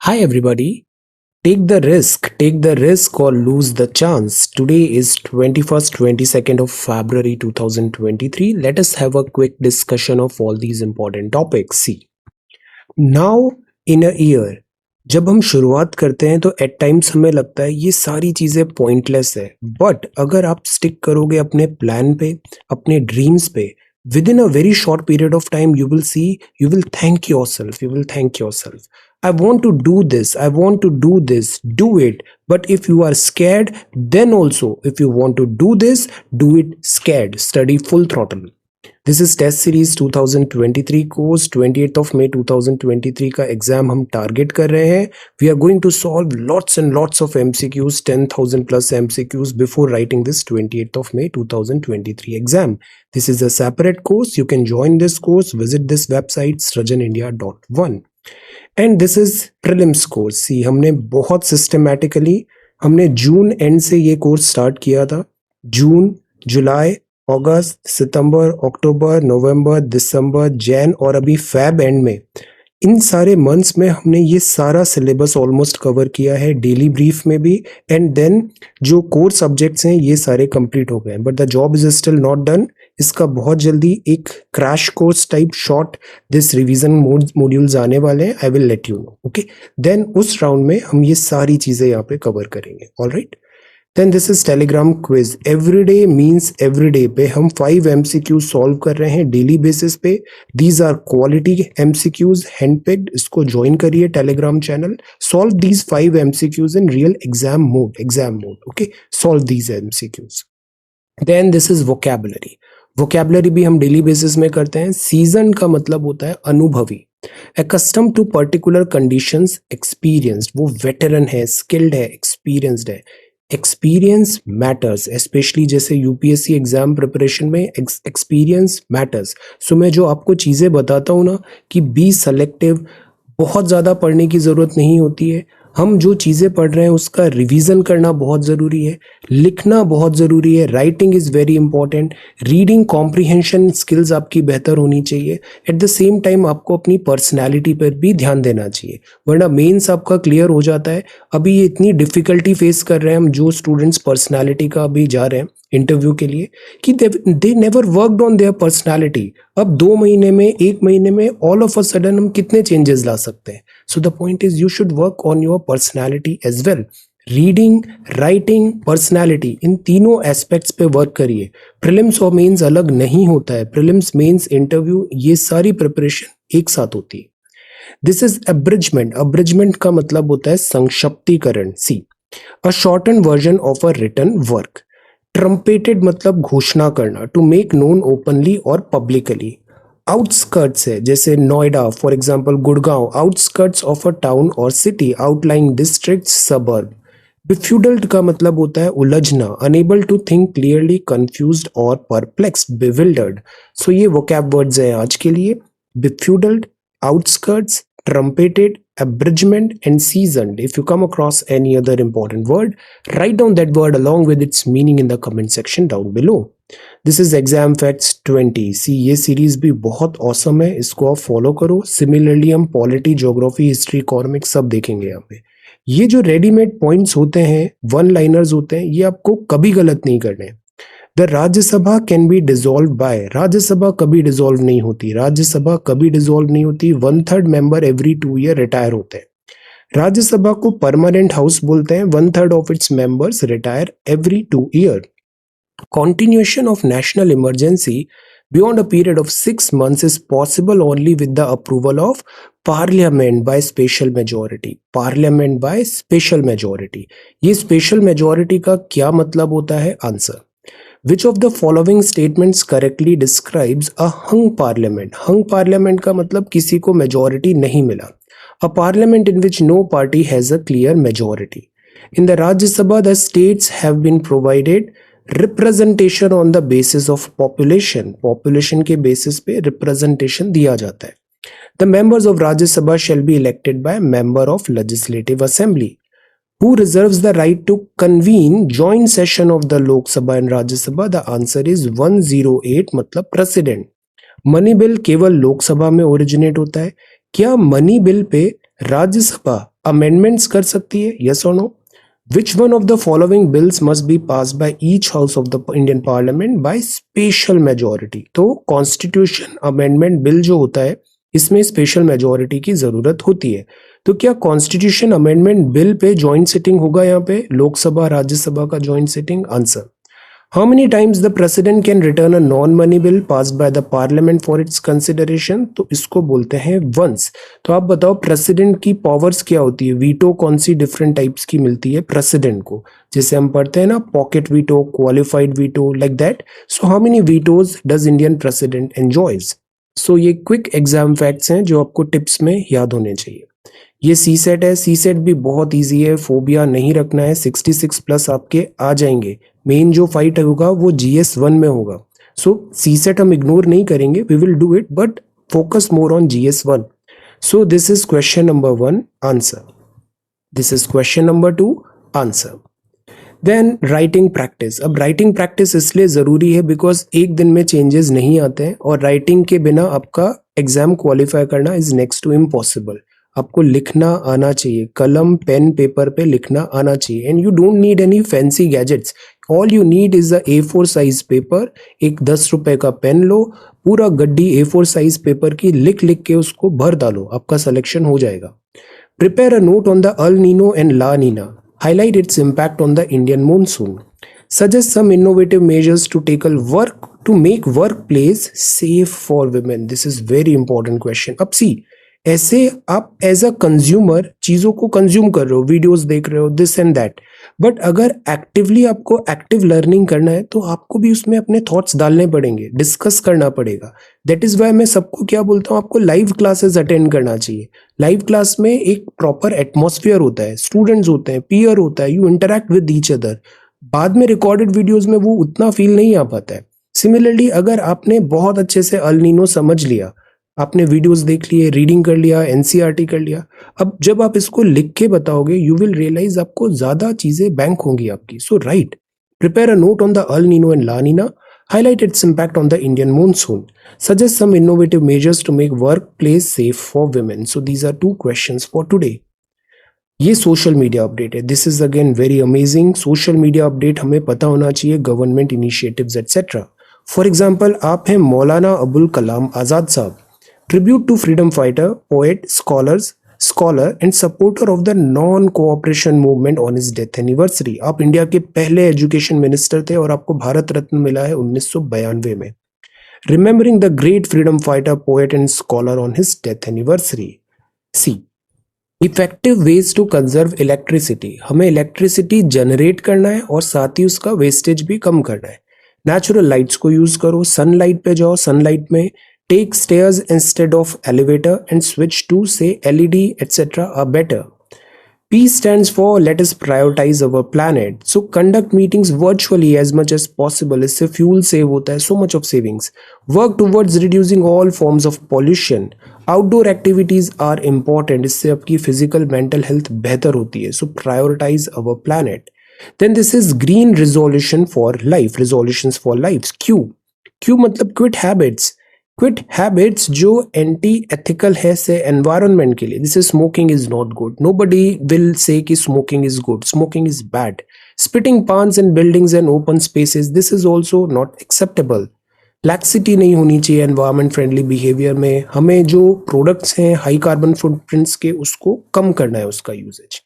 Hi everybody. Take the risk or lose the chance. Today is 21st, 22nd of February 2023. Let us have a quick discussion of all these important topics. See, now in a year, जब हम शुरुआत करते हैं तो eight times हमें लगता है ये सारी चीजें पॉइंटलेस है, बट अगर आप स्टिक करोगे अपने प्लान पे, अपने ड्रीम्स पे, with in a very short period of time you will see, you will thank your self. I want to do this. I want to do this. Do it. But if you are scared, then also, if you want to do this, do it scared. Study full throttle. This is Test Series 2023 course. 28th of May 2023 का exam हम target कर रहे हैं. We are going to solve lots and lots of MCQs, 10,000 plus MCQs before writing this 28th of May 2023 exam. This is a separate course. You can join this course. Visit this website srajanindia.one. And this is prelims course. See, हमने बहुत systematically हमने जून and से ये course start किया था. जून, जुलाई, अगस्त, सितंबर, अक्टूबर, नवंबर, दिसंबर, जैन और अभी Feb and में, इन सारे मंथ्स में हमने ये सारा सिलेबस ऑलमोस्ट कवर किया है, डेली ब्रीफ में भी. एंड देन जो कोर सब्जेक्ट्स हैं ये सारे कंप्लीट हो गए, but the job is still not done. इसका बहुत जल्दी एक crash course type short this revision modules आने वाले हैं. I will let you know. Okay, then उस राउंड में हम ये सारी चीजें यहाँ पे कवर करेंगे. Alright, then this is Telegram quiz. Everyday means everyday पे हम 5 MCQ सॉल्व कर रहे हैं डेली बेसिस पे. These are quality MCQs handpicked. इसको ज्वाइन करिए Telegram channel. Solve these 5 MCQs in real exam mode. Okay, solve these MCQs. Then this is vocabulary. Vocabulary भी हम डेली बेसिस में करते हैं. सीजन का मतलब होता है अनुभवी. एक्स्टम टू पर्टिकुलर कंडीशंस, एक्सपीरियंस्ड. वो वेटरन है, स्किल्ड है, एक्सपीरियंस्ड है. एक्सपीरियंस मैटर्स, स्पेशली जैसे यूपीएससी एग्जाम प्रिपरेशन में एक्सपीरियंस मैटर्स. सो मैं जो आपको चीज़ें बताता हूँ ना कि बी सेलेक्टिव, बहुत ज़्यादा पढ़ने की ज़रूरत नहीं होती है. हम जो चीज़ें पढ़ रहे हैं उसका रिवीजन करना बहुत ज़रूरी है, लिखना बहुत ज़रूरी है. Writing is very important. Reading comprehension skills आपकी बेहतर होनी चाहिए. एट द सेम टाइम आपको अपनी पर्सनैलिटी पर भी ध्यान देना चाहिए, वरना मेंस आपका क्लियर हो जाता है. अभी ये इतनी डिफ़िकल्टी फेस कर रहे हैं हम जो स्टूडेंट्स पर्सनैलिटी का अभी जा रहे हैं इंटरव्यू के लिए कि they never worked on their personality. अब 2 महीने में, 1 महीने में ऑल ऑफ अ सडन हम कितने चेंजेस ला सकते हैं. So the point is you should work on your personality as well. Reading, writing, personality, इन तीनों एस्पेक्ट्स पे वर्क करिए. प्रीलिम्स और मेंस अलग नहीं होता है. प्रीलिम्स, मेंस, इंटरव्यू, ये सारी प्रिपरेशन एक साथ होती है. This is अब्रिजमेंट. अब्रिजमेंट का मतलब होता है संक्षिप्तीकरण. See, a shorten version of a written work. Trumpeted मतलब घोषणा करना, टू मेक नोन ओपनली और पब्लिकली. आउटस्कर्ट्स है, जैसे Noida for example, Gurgaon. Outskirts of a town और city, outlying district, suburb. Befuddled का मतलब होता है उलझना, unable to think clearly, confused और परप्लेक्स्ड, बेविल्डर्ड. सो ये वोकैब वर्ड्स हैं आज के लिए. Befuddled, outskirts, trumpeted, abridgment and seasoned. If you come across any other important word, write down that word along with its meaning in the comment section down below. This is Exam Facts 20. See, ये series भी बहुत awesome है, इसको आप follow करो. Similarly हम polity, geography, history, economics सब देखेंगे यहाँ पे. ये जो रेडीमेड पॉइंट्स होते हैं, वन लाइनर्स होते हैं, ये आपको कभी गलत नहीं करने. The Rajya Sabha can be dissolve bye. Rajya Sabha कभी डिजोल्व नहीं होती. राज्यसभा कभी डिजोल्व नहीं होती. 1/3 मेंबर एवरी 2 ईयर रिटायर होते हैं. राज्यसभा को परमानेंट हाउस बोलते हैं. 1/3 of its members retire every 2 year. Continuation of national emergency beyond a period of 6 months is possible only with the approval of Parliament by special majority. Parliament by special majority. ये special majority का क्या मतलब होता है? Answer. Which of the following statements correctly describes a hung parliament? Hung parliament का मतलब किसी को majority नहीं मिला. A parliament in which no party has a clear majority. In the Rajya Sabha, the states have been provided representation on the basis of population. Population के basis पे representation दिया जाता है. The members of Rajya Sabha shall be elected by member of Legislative Assembly. Who reserves the right to convene joint session of the Lok Sabha and Rajya Sabha? The answer is 108, मतलब president. Money bill केवल लोकसभा में originate होता है. क्या money bill pay Rajya Sabha amendments कर सकती है, yes और no? Which one of the following bills must be pass by each house of the Indian parliament by special majority? तो कॉन्स्टिट्यूशन अमेंडमेंट बिल जो होता है इसमें स्पेशल मेजोरिटी की जरूरत होती है। तो क्या constitution amendment bill pay joint sitting होगा? यहाँ पे लोकसभा राज्यसभा का joint sitting? Answer. How many times the president can return a non-money bill passed by the parliament for its consideration? तो इसको बोलते हैं once। तो आप बताओ प्रेसिडेंट की पावर्स क्या होती है? वीटो कौन सी डिफरेंट टाइप्स की मिलती है प्रेसिडेंट को? जैसे हम पढ़ते हैं ना, pocket veto, qualified veto, like that. So how many vetoes does Indian president enjoys? So ये क्विक एग्जाम फैक्ट्स हैं जो आपको टिप्स में याद होने चाहिए। ये सी सेट है, सी सेट भी बहुत इजी है, फोबिया नहीं रखना है, 66 प्लस आपके आ जाएंगे। मेन जो फाइट होगा वो GS1 में होगा। सो सी सेट हम इग्नोर नहीं करेंगे, we will do it, but focus more on GS1। So this is question number 1 answer. This is question number 2 answer. Then writing practice. अब राइटिंग प्रैक्टिस इसलिए जरूरी है बिकॉज एक दिन में चेंजेस नहीं आते हैं और राइटिंग के बिना आपका एग्जाम क्वालिफाई करना इज नेक्स्ट टू इम्पॉसिबल। आपको लिखना आना चाहिए, कलम पेन पेपर पे लिखना आना चाहिए, and you don't need any fancy gadgets. All you need is a A4 size paper. एक 10 रुपए का पेन लो, पूरा गड्डी A4 साइज पेपर की लिख लिख के उसको भर डालो, आपका सिलेक्शन हो जाएगा। Prepare a note on the El Nino and La Nina. Highlight its impact on the Indian monsoon. Suggest some innovative measures to make workplace safe for women. This is very important question. अब see, ऐसे आप as a consumer चीजों को consume कर रहे हो, videos देख रहे हो, दिस एंड दैट, बट अगर एक्टिवली आपको एक्टिव लर्निंग करना है तो आपको भी उसमें अपने थॉट्स डालने पड़ेंगे, डिस्कस करना पड़ेगा। दैट इज वाई मैं सबको क्या बोलता हूँ, आपको लाइव क्लासेस अटेंड करना चाहिए। लाइव क्लास में एक प्रॉपर एटमॉस्फेयर होता है, स्टूडेंट्स होते हैं, पीयर होता है, you interact with each other. बाद में रिकॉर्डेड वीडियोज में वो उतना फील नहीं आ पाता है। सिमिलरली अगर आपने बहुत अच्छे से अल नीनो समझ लिया, आपने वीडियोस देख लिए, रीडिंग कर लिया, NCERT कर लिया, अब जब आप इसको लिख के बताओगे यू विल रियलाइज आपको ज्यादा चीजें बैंक होंगी आपकी। So right, prepare a note on the El Nino and La Nina, highlight its impact on the Indian monsoon, suggest some innovative measures to make workplace safe for women. So these are 2 questions for today. ये social media update है, this is again very amazing. Social media update हमें पता होना चाहिए, government initiatives etcetera. For example आप हैं मौलाना अबुल कलाम आजाद साहब, tribute to freedom fighter, poet, scholar and supporter of the non-cooperation movement on his death anniversary. आप India के पहले एजुकेशन मिनिस्टर थे और आपको भारत रत्न मिला है 1992 में। Remembering the great freedom fighter, poet and scholar on his death anniversary. C. Effective ways to conserve electricity. हमें इलेक्ट्रिसिटी जनरेट करना है और साथ ही उसका वेस्टेज भी कम करना है। नेचुरल लाइट्स को यूज करो, सनलाइट पे जाओ, सनलाइट में take stairs instead of elevator and switch to say LED etc. are better. P stands for let us prioritize our planet. So conduct meetings virtually as much as possible. इससे fuel save होता है, so much of savings. Work towards reducing all forms of pollution. Outdoor activities are important. इससे आपकी physical mental health बेहतर होती है. So prioritize our planet. Then this is green resolution for life. Resolutions for life. Q मतलब quit habits. Quit habits जो anti ethical है से environment के लिए। This is smoking is not good, nobody will say कि smoking is good, smoking is bad. Spitting paans in buildings and open spaces, this is also not acceptable. Laxity नहीं होनी चाहिए environment friendly behaviour में। हमें जो products हैं high carbon footprints के, उसको कम करना है उसका usage.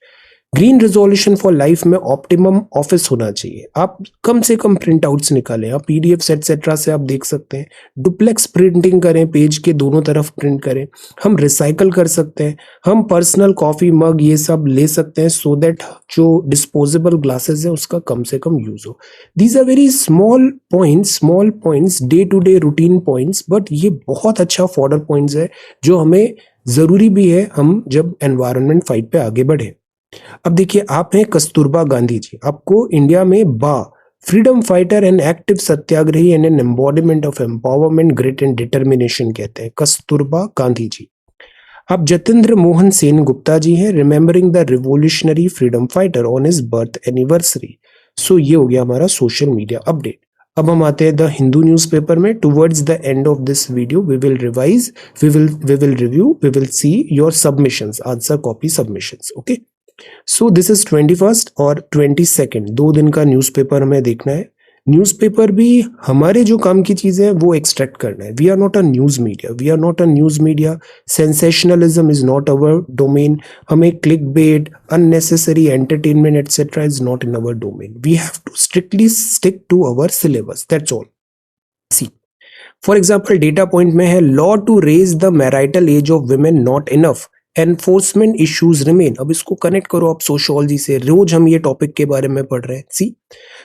Green resolution for life में ऑप्टिमम ऑफिस होना चाहिए। आप कम से कम प्रिंट आउट्स निकालें, आप PDF एटसेट्रा से आप देख सकते हैं। डुप्लेक्स प्रिंटिंग करें, पेज के दोनों तरफ प्रिंट करें। हम रिसाइकल कर सकते हैं, हम पर्सनल कॉफी मग ये सब ले सकते हैं सो दैट जो डिस्पोजेबल ग्लासेस है उसका कम से कम यूज हो। These are very small points, day to day routine points, but ये बहुत अच्छा फॉर्डर पॉइंट्स है जो हमें जरूरी भी है हम जब एनवायरनमेंट फाइट पे आगे बढ़े। अब देखिए, आप हैं कस्तूरबा गांधी जी, आपको इंडिया में freedom fighter and active satyagrahi and an embodiment of empowerment, grit and determination कहते हैं, कस्तूरबा गांधी जी। अब जतेंद्र मोहन सेन गुप्ता जी हैं, remembering the revolutionary freedom fighter on his birth anniversary. So ये हो गया हमारा सोशल मीडिया अपडेट। अब हम आते हैं द हिंदू न्यूज़पेपर में. Towards the end of this video we will revise, we will review, we will see your submissions, answer copy submissions. Okay, so this is 21st और 22nd, 2 दिन का newspaper हमें देखना है. न्यूज़पेपर भी हमारे जो काम की चीज़ है वो एक्सट्रैक्ट करना है. We are not a news media, we are not a news media. Sensationalism is not our domain. हमें click bait, unnecessary entertainment etcetera is not in our domain. We have to strictly stick to our syllabus, that's all. See for example data point में है law to raise the marital age of women not enough, enforcement issues remain. अब इसको connect करो आप sociology से, रोज हम ये topic के बारे में पढ़ रहे हैं. See,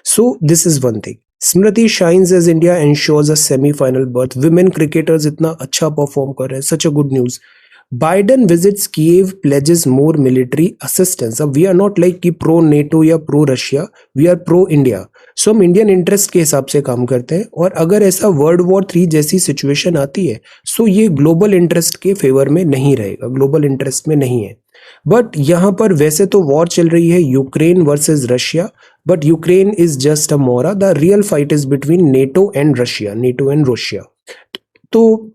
so this is one thing. Smriti shines as India ensures a semifinal berth. Women cricketers इतना अच्छा परफॉर्म कर रहे हैं, such a good news. Biden visits Kyiv, pledges more military assistance. अब वी आर नॉट लाइक कि pro NATO या pro Russia, we are pro India. So हम Indian interest के हिसाब से काम करते हैं. और अगर ऐसा वर्ल्ड वॉर 3 जैसी सिचुएशन आती है, सो ये ग्लोबल इंटरेस्ट के फेवर में नहीं रहेगा, ग्लोबल इंटरेस्ट में नहीं है. बट यहाँ पर वैसे तो वॉर चल रही है Ukraine versus Russia, but Ukraine is just a मोरा. The real fight is between NATO and Russia, NATO and Russia. तो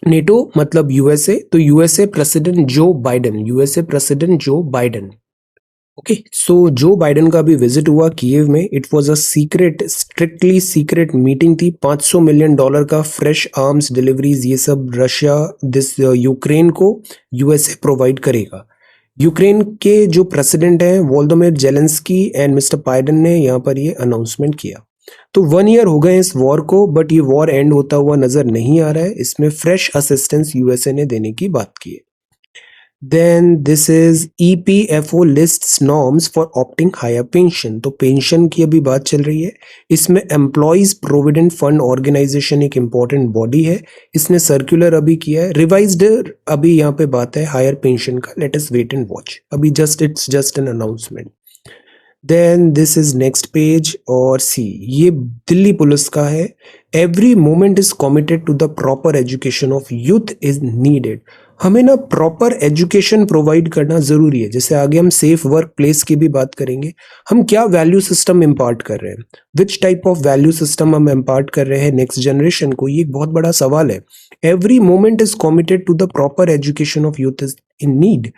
नेटो मतलब यूएसए, तो USA president Joe Biden, USA president Joe Biden. Okay, so Joe Biden का भी visit हुआ Kyiv में. It was a secret, strictly secret meeting थी. $500 million का fresh arms deliveries, ये सब रशिया यूक्रेन को यूएसए प्रोवाइड करेगा. यूक्रेन के जो प्रेसिडेंट हैं Volodymyr Zelensky and mister Biden ने यहाँ पर ये अनाउंसमेंट किया. तो 1 ईयर हो गए इस वॉर को, बट ये वॉर एंड होता हुआ नजर नहीं आ रहा है. इसमें फ्रेश असिस्टेंस यूएसए ने देने की बात की है. Then this is EPFO lists norms for opting higher pension. तो पेंशन की अभी बात चल रही है. इसमें एम्प्लॉयज प्रोविडेंट फंड ऑर्गेनाइजेशन एक इंपॉर्टेंट बॉडी है, इसने सर्कुलर अभी किया है. रिवाइज्ड अभी यहाँ पे बात है हायर पेंशन का. Let us wait and watch. अभी it's just an announcement. Then this is next page. और सी, ये दिल्ली पुलिस का है. Every moment is committed to the proper education of youth is needed. हमें ना प्रॉपर एजुकेशन प्रोवाइड करना जरूरी है. जैसे आगे हम सेफ वर्क प्लेस की भी बात करेंगे. हम क्या वैल्यू सिस्टम इम्पार्ट कर रहे हैं, which type of value system हम इम्पार्ट कर रहे हैं नेक्स्ट जनरेशन को, ये एक बहुत बड़ा सवाल है. Every moment is committed to the proper education of youth is in need.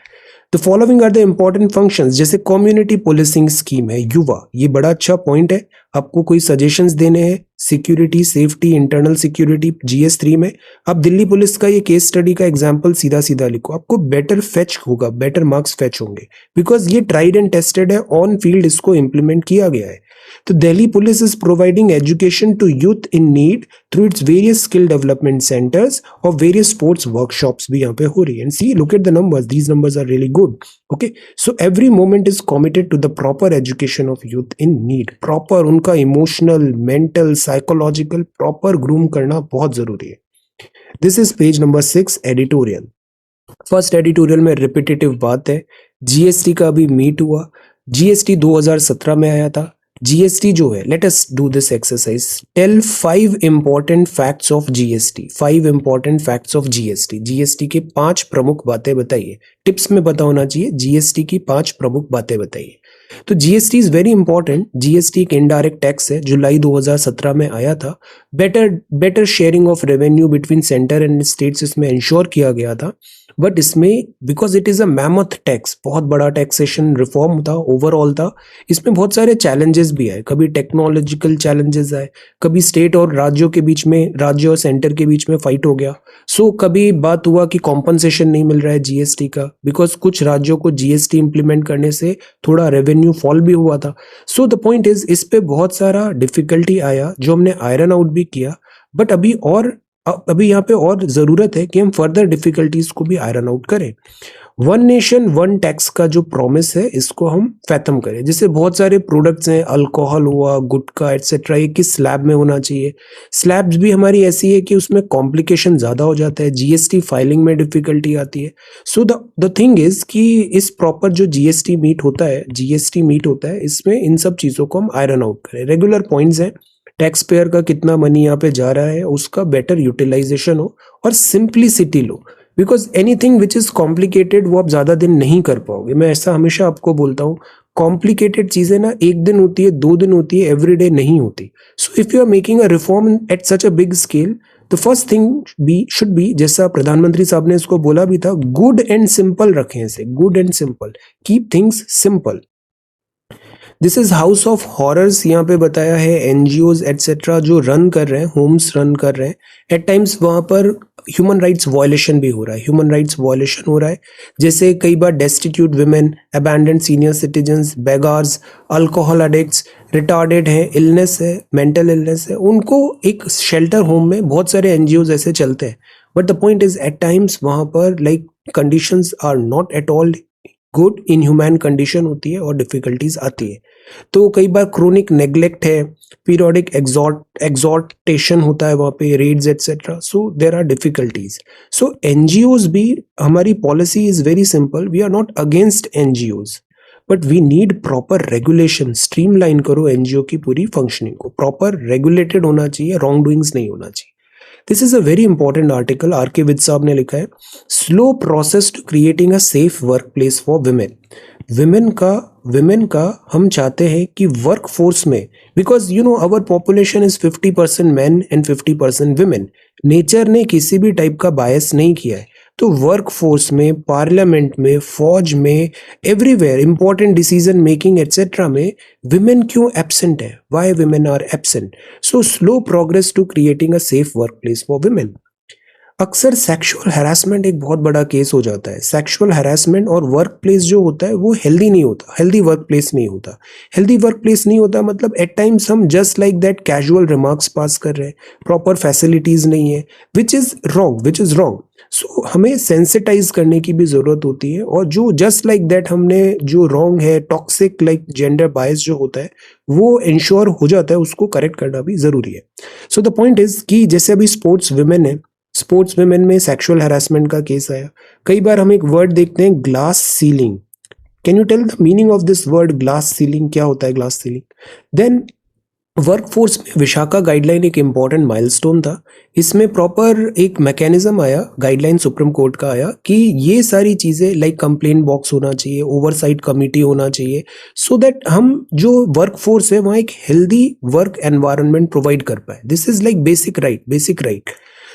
The following are the important functions. जैसे कम्युनिटी पुलिसिंग स्कीम है युवा, ये बड़ा अच्छा पॉइंट है. आपको कोई सजेशंस देने हैं, security, safety, internal security GS3 में, आप दिल्ली पुलिस का ये केस स्टडी का एग्जांपल सीधा सीधा लिखो. आपको बेटर फेच होगा, बेटर मार्क्स फेच होंगे, बिकॉज ये ट्राइड एंड टेस्टेड है. ऑन फील्ड इसको इम्प्लीमेंट किया गया है. तो Delhi police is providing education to youth in need through its various skill development centres और वेरियस स्पोर्ट्स वर्कशॉप्स भी यहाँ पे हो रही है. And see, look at the numbers, these numbers are really good. Okay, so every moment is committed to the proper education of youth in need. Proper उनका emotional, mental, psychological proper groom करना बहुत जरूरी है. This is page number 6, editorial. First editorial में repetitive बात है. GST का भी मीट हुआ. जीएसटी 2017 में आया था. जीएसटी जो है, let us do this exercise. Tell 5 important facts of GST. 5 important facts of GST. GST के 5 प्रमुख बातें बताइए. टिप्स में पता होना चाहिए. जीएसटी की 5 प्रमुख बातें बताइए. तो GST is very important. GST एक इनडायरेक्ट टैक्स है, जुलाई 2017 में आया था. Better sharing of revenue between centre and states इसमें इंश्योर किया गया था. बट इसमें because it is a mammoth tax, बहुत बड़ा टैक्सेशन रिफॉर्म था, ओवरऑल था, इसमें बहुत सारे चैलेंजेस भी आए. कभी टेक्नोलॉजिकल चैलेंजेस आए, कभी स्टेट और राज्यों के बीच में, राज्य और सेंटर के बीच में फाइट हो गया. सो कभी बात हुआ कि कॉम्पनसेशन नहीं मिल रहा है जीएसटी का, बिकॉज कुछ राज्यों को जीएसटी इंप्लीमेंट करने से थोड़ा रेवेन्यू फॉल भी हुआ था. सो द पॉइंट इज, इस पे बहुत सारा डिफिकल्टी आया जो हमने आयरन आउट भी किया. बट अभी यहाँ पे और जरूरत है कि हम फर्दर डिफिकल्टीज को भी आयरन आउट करें. वन नेशन वन टैक्स का जो प्रॉमिस है, इसको हम खत्म करें. जैसे बहुत सारे प्रोडक्ट्स हैं, अल्कोहल हुआ, गुटखा एटसेट्रा, ये किस स्लैब में होना चाहिए. स्लैब्स भी हमारी ऐसी है कि उसमें कॉम्प्लिकेशन ज्यादा हो जाता है, जीएसटी फाइलिंग में डिफिकल्टी आती है. सो द थिंग इज कि इस प्रॉपर जो जीएसटी मीट होता है, इसमें इन सब चीजों को हम आयरन आउट करें. रेगुलर पॉइंट्स हैं, टैक्स पेयर का कितना मनी यहाँ पे जा रहा है, उसका बेटर यूटिलाइजेशन हो और simplicity low. Because anything which is complicated वो आप ज्यादा दिन नहीं कर पाओगे. मैं ऐसा हमेशा आपको बोलता हूँ, कॉम्प्लिकेटेड चीजें ना एक दिन होती है, 2 दिन होती है, एवरीडे नहीं होती. So if you are making a reform at such a big scale, the first thing be should be, जैसा प्रधानमंत्री साहब ने इसको बोला भी था, गुड एंड सिंपल रखें इसे, good and simple, keep things simple. This is house of horrors यहाँ पे बताया है. एनजीओज एटसेट्रा जो रन कर रहे हैं, होम्स रन कर रहे हैं, एट टाइम्स वहां पर ह्यूमन राइट्स वायलेशन भी हो रहा है, ह्यूमन राइट्स वायलेशन हो रहा है. जैसे कई बार destitute women, abandoned senior citizens, beggars, alcohol addicts, retarded हैं, इलनेस है, मेंटल इलनेस है, उनको एक शेल्टर होम में बहुत सारे एनजीओज ऐसे चलते हैं. But the point is at times वहां पर like conditions are not at all good, inhuman condition होती है और डिफिकल्टीज आती है. तो कई बार क्रोनिक नेग्लेक्ट है, पीरियोडिक एग्जॉर्टेशन होता है वहाँ पे, raids etcetera. So there are difficulties. So NGOs भी, हमारी policy is very simple, we are not against NGOs, but we need proper regulation. Streamline करो एनजीओ की पूरी फंक्शनिंग को, प्रॉपर रेगुलेटेड होना चाहिए, रॉन्ग डूइंग्स नहीं होना चाहिए. This is a very important article, R K. विद साहब ने लिखा है, slow process to creating a safe work place for women. Women का हम चाहते हैं कि वर्क फोर्स में, because you know our population is 50% man and 50% women. Nature ने किसी भी टाइप का बायस नहीं किया है. तो वर्क फोर्स में, पार्लियामेंट में, फौज में, everywhere important decision making etcetera में विमेन क्यों एब्सेंट है? Why women are absent? So slow progress to creating a safe work place for women. अक्सर सेक्सुअल हैरेसमेंट एक बहुत बड़ा केस हो जाता है. सेक्सुअल हैरेसमेंट और वर्क प्लेस जो होता है वो हेल्दी नहीं होता, हेल्दी वर्क प्लेस नहीं होता. हेल्दी वर्क प्लेस नहीं होता मतलब एट टाइम्स हम just like that casual remarks pass कर रहे हैं, प्रॉपर फैसिलिटीज नहीं है, विच इज रॉन्ग. सो हमें सेंसिटाइज करने की भी जरूरत होती है, और जो जस्ट लाइक दैट हमने जो रॉन्ग है, टॉक्सिक लाइक जेंडर बायस जो होता है वो इंश्योर हो जाता है, उसको करेक्ट करना भी जरूरी है. सो द पॉइंट इज कि जैसे अभी स्पोर्ट्स विमेन है, स्पोर्ट्स विमेन में सेक्सुअल हैरेसमेंट का केस आया. कई बार हम एक वर्ड देखते हैं, glass ceiling. Can you tell the meaning of this word glass ceiling? क्या होता है ग्लास सीलिंग? देन वर्कफोर्स में विशाखा गाइडलाइन एक इंपॉर्टेंट माइलस्टोन था. इसमें प्रॉपर एक मैकेनिज्म आया, गाइडलाइन सुप्रीम कोर्ट का आया कि ये सारी चीजें लाइक कंप्लेंट बॉक्स होना चाहिए, ओवरसाइट कमिटी होना चाहिए, सो दैट हम जो वर्कफोर्स है वहाँ एक हेल्दी वर्क एनवायरनमेंट प्रोवाइड कर पाए. This is like basic right.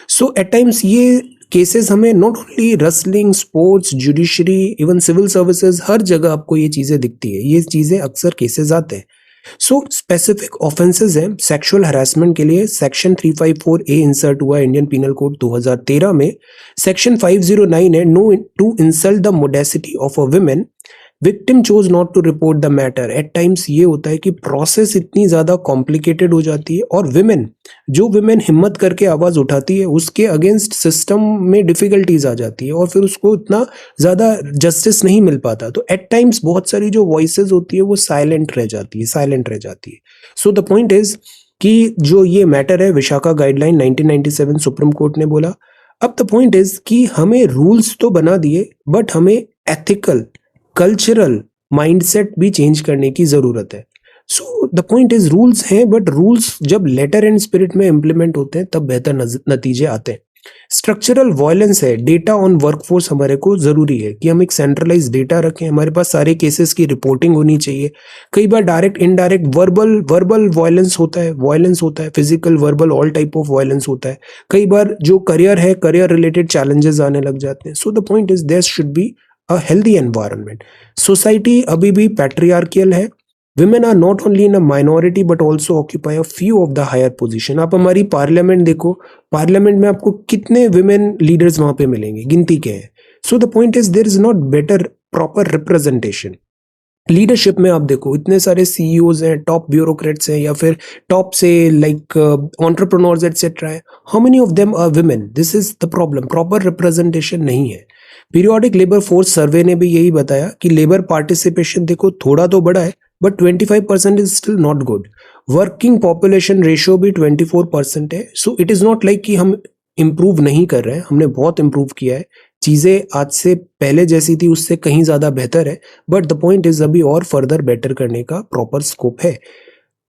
So at times ये केसेस हमें not only wrestling, sports, judiciary, even civil services, हर जगह आपको ये चीजें दिखती है, ये चीजें अक्सर केसेस आते हैं. सो स्पेसिफिक ऑफेंसेस हैं सेक्सुअल हरासमेंट के लिए. सेक्शन 354A इंसर्ट हुआ इंडियन पिनल कोड 2013 में. सेक्शन 509 है, no to insult the modesty of a women. Victim chose not to report the matter. At times ये होता है कि प्रोसेस इतनी ज्यादा कॉम्प्लिकेटेड हो जाती है, और जो विमेन हिम्मत करके आवाज उठाती है उसके अगेंस्ट सिस्टम में डिफिकल्टीज आ जाती है, और फिर उसको इतना ज्यादा जस्टिस नहीं मिल पाता. तो एट टाइम्स बहुत सारी जो वॉइसेस होती है वो साइलेंट रह जाती है. सो द पॉइंट इज कि जो ये मैटर है, विशाखा गाइडलाइन 1997 सुप्रीम कोर्ट ने बोला. अब द पॉइंट इज कि हमें रूल्स तो बना दिए, बट हमें एथिकल, कल्चरल माइंडसेट भी चेंज करने की जरूरत है. सो द पॉइंट इज रूल्स हैं, बट रूल्स जब लेटर एंड स्पिरिट में इंप्लीमेंट होते हैं तब बेहतर नतीजे आते हैं. स्ट्रक्चरल वायलेंस है, डेटा ऑन वर्कफोर्स हमारे को जरूरी है कि हम एक सेंट्रलाइज डेटा रखें, हमारे पास सारे केसेस की रिपोर्टिंग होनी चाहिए. कई बार डायरेक्ट इनडायरेक्ट वर्बल वायलेंस होता है, physical, verbal, all type of violence होता है. कई बार जो करियर रिलेटेड चैलेंजेस आने लग जाते हैं. So the point is there should be a healthy environment. Society अभी भी patriarchal है. Women are not only in a minority but also occupy a few of the higher position. आप हमारी parliament देखो, पार्लियामेंट में आपको कितने women leaders वहां पे मिलेंगे, गिनती के हैं. So the point is there is not better proper representation. Leadership में आप देखो इतने सारे सीईओज हैं, टॉप ब्यूरोक्रेट्स हैं, या फिर टॉप से लाइक एंटरप्रेन्योर्स एटसेट्रा है. How many of them are women? This is the problem, proper representation नहीं है. पीरियोडिक लेबर फोर्स सर्वे ने भी यही बताया कि लेबर पार्टिसिपेशन देखो थोड़ा तो बढ़ा है, but 25% is still not good. Working population ratio भी 24% है. सो इट इज नॉट लाइक कि हम इम्प्रूव नहीं कर रहे हैं, हमने बहुत इम्प्रूव किया है. चीजें आज से पहले जैसी थी उससे कहीं ज्यादा बेहतर है, बट द पॉइंट इज अभी और फर्दर बेटर करने का प्रॉपर स्कोप है.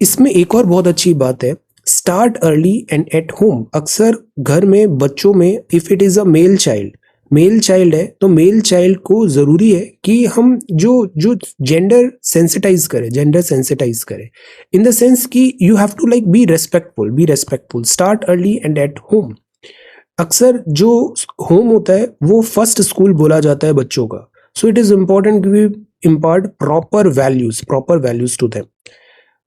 इसमें एक और बहुत अच्छी बात है, start early and at home. अक्सर घर में बच्चों में, if it is a male child, male child है तो मेल चाइल्ड को जरूरी है कि हम जो जो जेंडर सेंसिटाइज करें इन द सेंस कि you have to like be respectful start early and at home. अक्सर जो होम होता है वो फर्स्ट स्कूल बोला जाता है बच्चों का। सो इट इज इंपॉर्टेंट कि we impart proper values to them.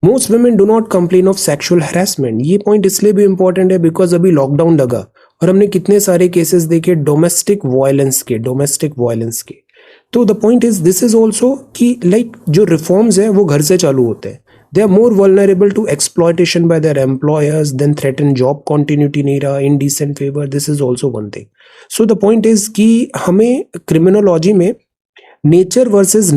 Most women do not complain of sexual harassment. ये पॉइंट इसलिए भी इंपॉर्टेंट है बिकॉज अभी लॉकडाउन लगा और हमने कितने सारे केसेस देखे डोमेस्टिक वायलेंस के। तो the point is this is also कि लाइक जो रिफॉर्म्स है वो घर से चालू होते हैं। They are more vulnerable to exploitation by their employers then threaten job continuity नहीं रहा indecent favour. This is also one thing. So the point is कि हमें क्रिमिनोलॉजी में nature versus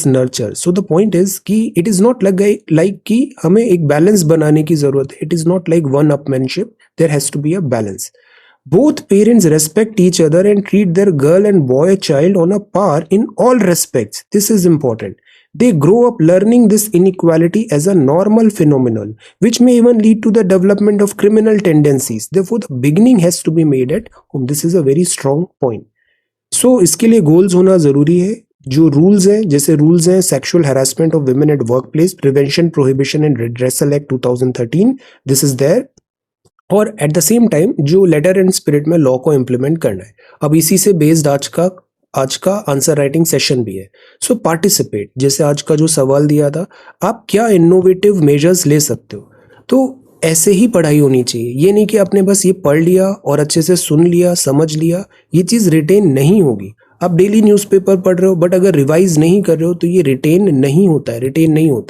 nurture. So the point is कि it is not like कि हमें एक balance बनाने की जरूरत है। It is not like one upmanship, there has to be a balance. Both parents respect each other and treat their girl and boy child on a par in all respects. This is important. They grow up learning this inequality as a normal phenomenon, which may even lead to the development of criminal tendencies. Therefore, the beginning has to be made at home. This is a very strong point. So, इसके लिए goals होना जरूरी है। जो rules हैं, जैसे rules हैं sexual harassment of women at work place, prevention prohibition and redressal act 2013, this is there. और एट द सेम टाइम जो लेटर एंड स्पिरिट में लॉ को इम्प्लीमेंट करना है। अब इसी से बेस्ड आज का आंसर राइटिंग सेशन भी है। सो पार्टिसिपेट। जैसे आज का जो सवाल दिया था, आप क्या इनोवेटिव मेजर्स ले सकते हो, तो ऐसे ही पढ़ाई होनी चाहिए। ये नहीं कि आपने बस ये पढ़ लिया और अच्छे से सुन लिया, समझ लिया, ये चीज़ रिटेन नहीं होगी। आप डेली न्यूज़पेपर पढ़ रहे हो बट अगर रिवाइज नहीं कर रहे हो तो ये रिटेन नहीं होता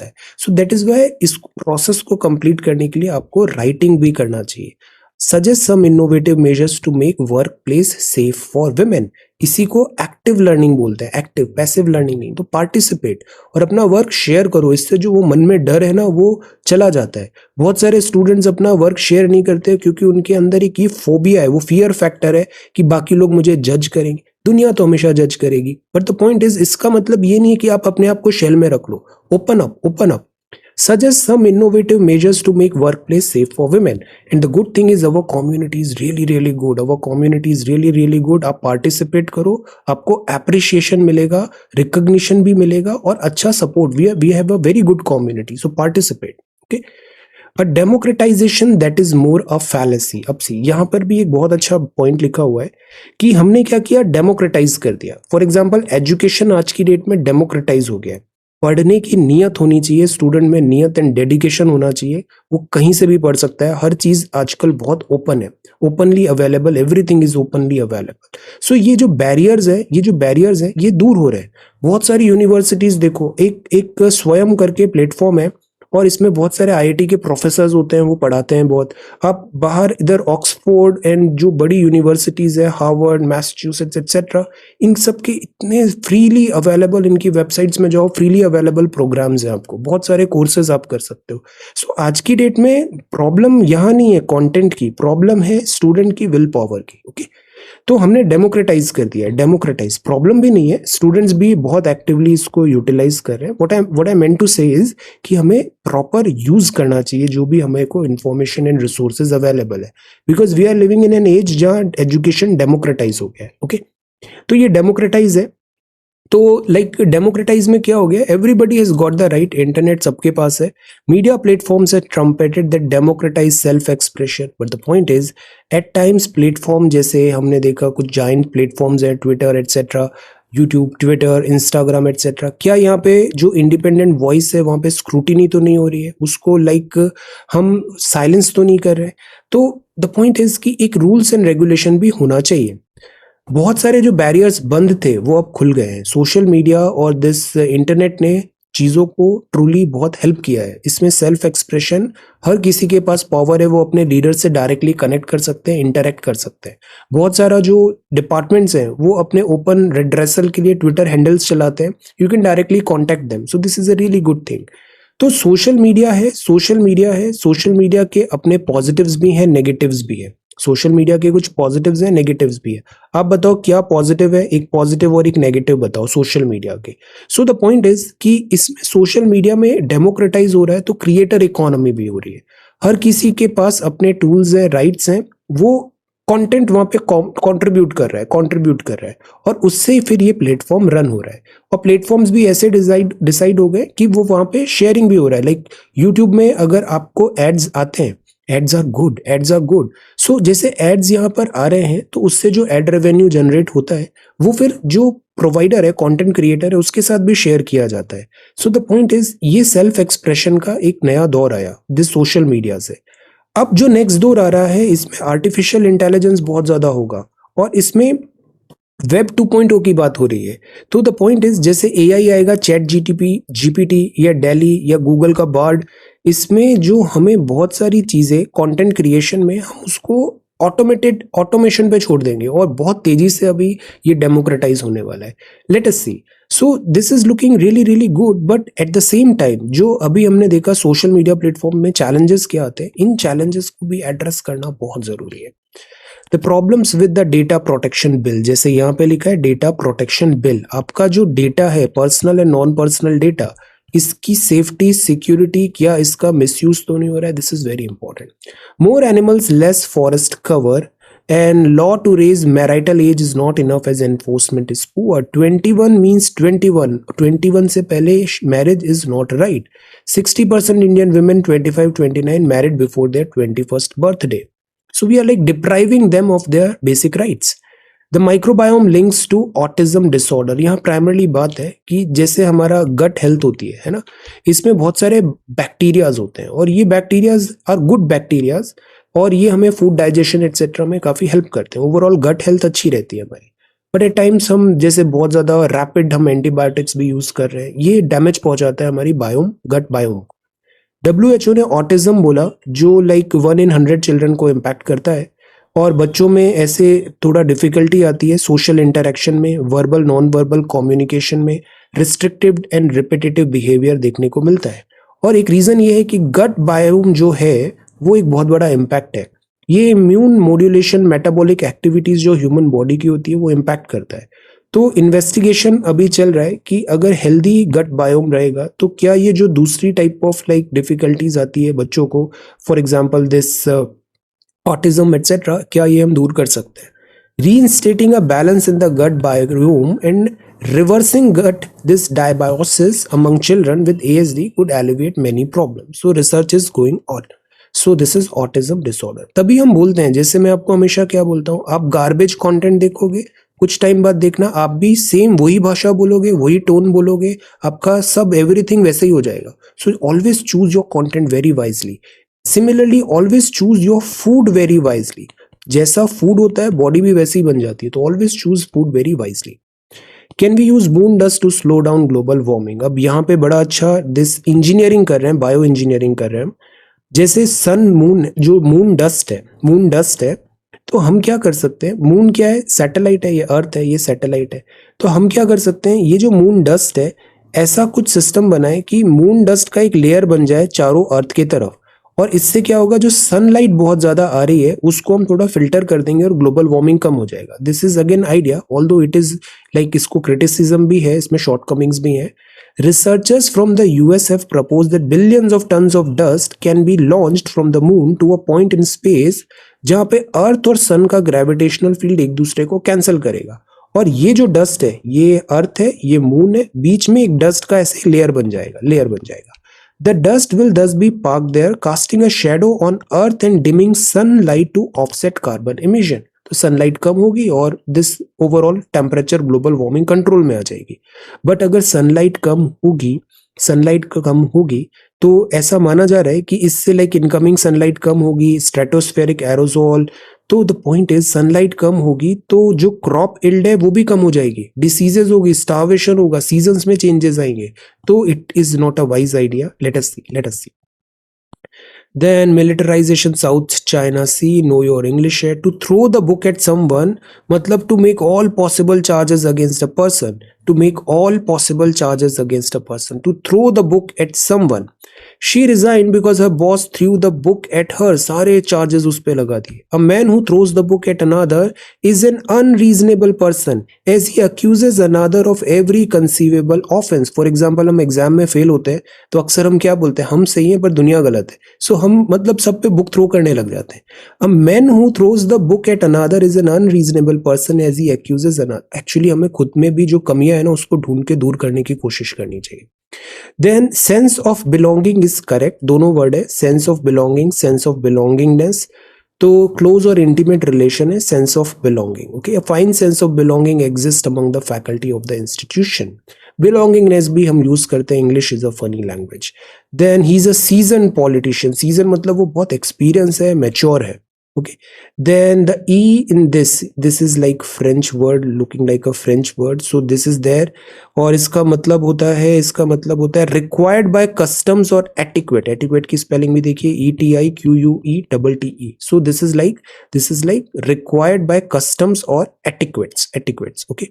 है। सो दैट इज वाई इस प्रोसेस को कंप्लीट करने के लिए आपको राइटिंग भी करना चाहिए। Suggest some innovative measures to make work place safe for women. इसी को एक्टिव लर्निंग बोलते हैं, एक्टिव, पैसिव लर्निंग नहीं। तो पार्टिसिपेट और अपना वर्क शेयर करो। इससे जो वो मन में डर है ना वो चला जाता है। बहुत सारे स्टूडेंट्स अपना वर्क शेयर नहीं करते क्योंकि उनके अंदर एक ये फोबिया है, वो फियर फैक्टर है कि बाकी लोग मुझे जज करेंगे। दुनिया तो हमेशा जज करेगी, बट द पॉइंट इज इसका मतलब ये नहीं है कि आप अपने आप को शेल में रख लो। Open up. Suggest some innovative measures to make workplace safe for women. And the good thing is our community is really good. आप participate करो, आपको appreciation मिलेगा, recognition भी मिलेगा और अच्छा support. We have a very good community. So participate. Okay. But democratization, that is more a fallacy. अब सी यहाँ पर भी एक बहुत अच्छा पॉइंट लिखा हुआ है कि हमने क्या किया, डेमोक्रेटाइज कर दिया। फॉर एग्जाम्पल एजुकेशन आज की डेट में डेमोक्रेटाइज हो गया है। पढ़ने की नियत होनी चाहिए, स्टूडेंट में नियत एंड डेडिकेशन होना चाहिए। वो कहीं से भी पढ़ सकता है। हर चीज आजकल बहुत ओपन है, openly available, everything is openly available. So ये जो बैरियर्स है ये दूर हो रहे हैं। बहुत सारी यूनिवर्सिटीज देखो, एक स्वयं करके प्लेटफॉर्म है और इसमें बहुत सारे आईआईटी के प्रोफेसर्स होते हैं, वो पढ़ाते हैं बहुत। आप बाहर इधर ऑक्सफोर्ड एंड जो बड़ी यूनिवर्सिटीज है, हार्वर्ड, मैसाचुसेट्स एक्सेट्रा, इन सब के इतने फ्रीली अवेलेबल, इनकी वेबसाइट्स में जाओ, फ्रीली अवेलेबल प्रोग्राम्स हैं, आपको बहुत सारे कोर्सेज आप कर सकते हो। सो आज की डेट में प्रॉब्लम यहाँ नहीं है कंटेंट की, प्रॉब्लम है स्टूडेंट की विल पावर की। ओके, तो हमने डेमोक्रेटाइज कर दिया है। डेमोक्रेटाइज प्रॉब्लम भी नहीं है, स्टूडेंट्स भी बहुत एक्टिवली इसको यूटिलाइज कर रहे हैं। व्हाट आई मेंट टू से इज कि हमें प्रॉपर यूज करना चाहिए जो भी हमें को इंफॉर्मेशन एंड रिसोर्सेज अवेलेबल है, because we are living in an age जहाँ एजुकेशन डेमोक्रेटाइज हो गया है। ओके, तो ये डेमोक्रेटाइज है। तो लाइक डेमोक्रेटाइज में क्या हो गया, everybody has got the right, internet सबके पास है, मीडिया प्लेटफॉर्म्स है trumpeted that democratize self expression. But the point is at times platform, जैसे हमने देखा कुछ जाइंट प्लेटफॉर्म्स है, Twitter etcetera, YouTube, Twitter, Instagram etcetera, क्या यहाँ पे जो इंडिपेंडेंट वॉइस है वहाँ पे स्क्रूटिनी तो नहीं हो रही है, उसको लाइक हम साइलेंस तो नहीं कर रहे। तो द पॉइंट इज कि एक रूल्स एंड रेगुलेशन भी होना चाहिए। बहुत सारे जो बैरियर्स बंद थे वो अब खुल गए हैं। सोशल मीडिया और दिस इंटरनेट ने चीज़ों को ट्रूली बहुत हेल्प किया है। इसमें सेल्फ एक्सप्रेशन, हर किसी के पास पावर है, वो अपने लीडर से डायरेक्टली कनेक्ट कर सकते हैं, इंटरेक्ट कर सकते हैं। बहुत सारा जो डिपार्टमेंट्स हैं वो अपने ओपन रेड्रेसल के लिए ट्विटर हैंडल्स चलाते हैं, you can directly contact them. So this is a really good thing. तो सोशल मीडिया के अपने पॉजिटिव्स भी हैं, नेगेटिव्स भी है। सोशल मीडिया के कुछ पॉजिटिव्स हैं, नेगेटिव्स भी है। आप बताओ क्या पॉजिटिव है, एक पॉजिटिव और एक नेगेटिव बताओ सोशल मीडिया के। सो द पॉइंट इज कि इसमें सोशल मीडिया में डेमोक्रेटाइज हो रहा है तो क्रिएटर इकोनॉमी भी हो रही है। हर किसी के पास अपने टूल्स हैं, राइट्स हैं, वो कंटेंट वहां पे कंट्रीब्यूट कर रहा है और उससे फिर ये प्लेटफॉर्म रन हो रहा है। और प्लेटफॉर्म्स भी ऐसे डिसाइड हो गए कि वो वहां पे शेयरिंग भी हो रहा है। लाइक यूट्यूब में अगर आपको एड्स आते हैं, एड्स आर गुड। सो जैसे एड्स यहाँ पर आ रहे हैं तो उससे जो एड रेवेन्यू जनरेट होता है वो फिर जो प्रोवाइडर है, कंटेंट क्रिएटर है, उसके साथ भी शेयर किया जाता है। सो द पॉइंट इज, ये सेल्फ एक्सप्रेशन का एक नया दौर आया दिस सोशल मीडिया से। अब जो नेक्स्ट दौर आ रहा है इसमें आर्टिफिशियल इंटेलिजेंस बहुत ज्यादा होगा और इसमें वेब 2.0 की बात हो रही है। तो द पॉइंट इज, जैसे एआई आएगा, चैट जीपीटी या डेली या गूगल का बार्ड, इसमें जो हमें बहुत सारी चीजें कंटेंट क्रिएशन में हम उसको ऑटोमेशन पे छोड़ देंगे और बहुत तेजी से अभी ये डेमोक्रेटाइज होने वाला है। Let us see. So this is looking really really good, but at the same time जो अभी हमने देखा सोशल मीडिया प्लेटफॉर्म में चैलेंजेस क्या आते हैं, इन चैलेंजेस को भी एड्रेस करना बहुत जरूरी है। The problems with the data protection bill, जैसे यहाँ पे लिखा है डेटा प्रोटेक्शन बिल, आपका जो डेटा है personal and non personal data, इसकी सेफ्टी सिक्योरिटी, क्या इसका मिसयूज तो नहीं हो रहा है, this is very important. More animals less forest cover and law to raise marital age is not enough as enforcement is poor. 21 means 21 से पहले marriage is not right. 60% Indian women 25-29 married before their 21st birthday. So we are like depriving them of their basic rights. The microbiome links to autism disorder. यहाँ primarily बात है कि जैसे हमारा gut health होती है ना, इसमें बहुत सारे बैक्टीरियाज होते हैं और ये बैक्टीरियाज आर गुड बैक्टीरियाज और ये हमें फूड डाइजेशन एक्सेट्रा में काफी हेल्प करते हैं। ओवरऑल गट हेल्थ अच्छी रहती है हमारी। बट एट टाइम्स हम जैसे बहुत ज्यादा रैपिड हम एंटीबायोटिक्स भी यूज कर रहे हैं, ये डैमेज पहुंचाता है हमारी गट बायोम। WHO ने ऑटिज्म बोला जो लाइक 1 in 100 चिल्ड्रन को इम्पैक्ट करता है और बच्चों में ऐसे थोड़ा डिफिकल्टी आती है सोशल इंटरेक्शन में, वर्बल नॉन वर्बल कम्युनिकेशन में, रिस्ट्रिक्टिव एंड रिपीटेटिव बिहेवियर देखने को मिलता है। और एक रीजन ये है कि गट बायोम जो है वो एक बहुत बड़ा इम्पैक्ट है। ये इम्यून मॉड्यूलेशन, मेटाबॉलिक एक्टिविटीज जो ह्यूमन बॉडी की होती है वो इम्पैक्ट करता है। तो इन्वेस्टिगेशन अभी चल रहा है कि अगर हेल्दी गट बायोम रहेगा तो क्या ये जो दूसरी टाइप ऑफ लाइक डिफिकल्टीज आती है बच्चों को, for example this autism etcetera, क्या ये हम दूर कर सकते हैं। Reinstating a balance in the gut biome and reversing gut this dysbiosis among children with ASD could alleviate many problems. So research is going on. So this is autism disorder. तभी हम बोलते हैं, जैसे मैं आपको हमेशा क्या बोलता हूँ, आप गार्बेज कंटेंट देखोगे, कुछ टाइम बाद देखना आप भी सेम वही भाषा बोलोगे, वही टोन बोलोगे, आपका सब एवरीथिंग वैसे ही हो जाएगा। So always choose your content very wisely. Similarly always choose your food very wisely. जैसा फूड होता है बॉडी भी वैसी ही बन जाती है, तो always choose food very wisely. Can we use moon dust to slow down global warming? अब यहाँ पे बड़ा अच्छा दिस इंजीनियरिंग कर रहे हैं, बायो इंजीनियरिंग कर रहे हैं। जैसे सन मून, जो मून डस्ट है, तो हम क्या कर सकते हैं, मून क्या है, सैटेलाइट है, ये अर्थ है, ये सैटेलाइट है। तो हम क्या कर सकते हैं, ये जो मून डस्ट है, ऐसा कुछ सिस्टम बनाए कि मून डस्ट का एक लेयर बन जाए चारों अर्थ की तरफ, और इससे क्या होगा, जो सनलाइट बहुत ज्यादा आ रही है उसको हम थोड़ा फिल्टर कर देंगे और ग्लोबल वार्मिंग कम हो जाएगा। This is again idea, although it is like इसको क्रिटिसिज्म भी है, इसमें शॉर्टकमिंग्स भी हैं। Researchers from the US have proposed that billions of tons of dust can be launched from the moon to a point in space जहां पे अर्थ और सन का ग्रेविटेशनल फील्ड एक दूसरे को कैंसिल करेगा। और ये जो डस्ट है, ये अर्थ है, ये मून है, बीच में एक डस्ट का ऐसे लेयर बन जाएगा। The dust will thus be parked there, casting a shadow on Earth and dimming sunlight to offset carbon emission. तो सनलाइट कम होगी और this overall temperature global warming control में आ जाएगी। बट अगर सनलाइट कम होगी तो ऐसा माना जा रहा है कि इससे लाइक इनकमिंग सनलाइट कम होगी, स्ट्रेटोस्फेरिक एरोसोल। तो द पॉइंट इज, सनलाइट कम होगी तो जो क्रॉप इल्ड है वो भी कम हो जाएगी, डिसीजेस होगी, स्टार्वेशन होगा, सीजन्स में चेंजेस आएंगे। तो it is not a wise idea. Let us see. Then militarization South China Sea, know your English है, to throw the book at someone, मतलब to make all possible charges against a person, to make all possible charges against a person, to throw the book at someone. She resigned because her boss threw the book at her. सारे charges उस पे लगा दिए. A man who throws the book at another is an unreasonable person as he accuses another of every conceivable offense. For example, हम exam में fail होते हैं तो अक्सर हम क्या बोलते हैं, हम सही हैं पर दुनिया गलत है. सो हम मतलब सब पे बुक थ्रो करने लग जाते हैं. A man who throws the book at another is an unreasonable person as he accuses another. Actually हमें खुद में भी जो कमियां है ना उसको ढूंढ के दूर करने की कोशिश करनी चाहिए. Then sense of belonging is correct. दोनों वर्ड है, sense of belonging, sense of belongingness. तो क्लोज और इंटीमेट रिलेशन है sense of belonging. Okay, a fine sense of belonging exist among the faculty of the institution. Belongingness भी हम use करते हैं. English is a funny language. Then he is a season politician. Season मतलब वो बहुत experience है, mature है. Okay, then the E in this is like French word, looking like a French word, so this is there. और इसका मतलब होता है required by customs or etiquette. Etiquette की spelling भी देखिए, ETIQUE. So this is like required by customs or etiquettes. Okay,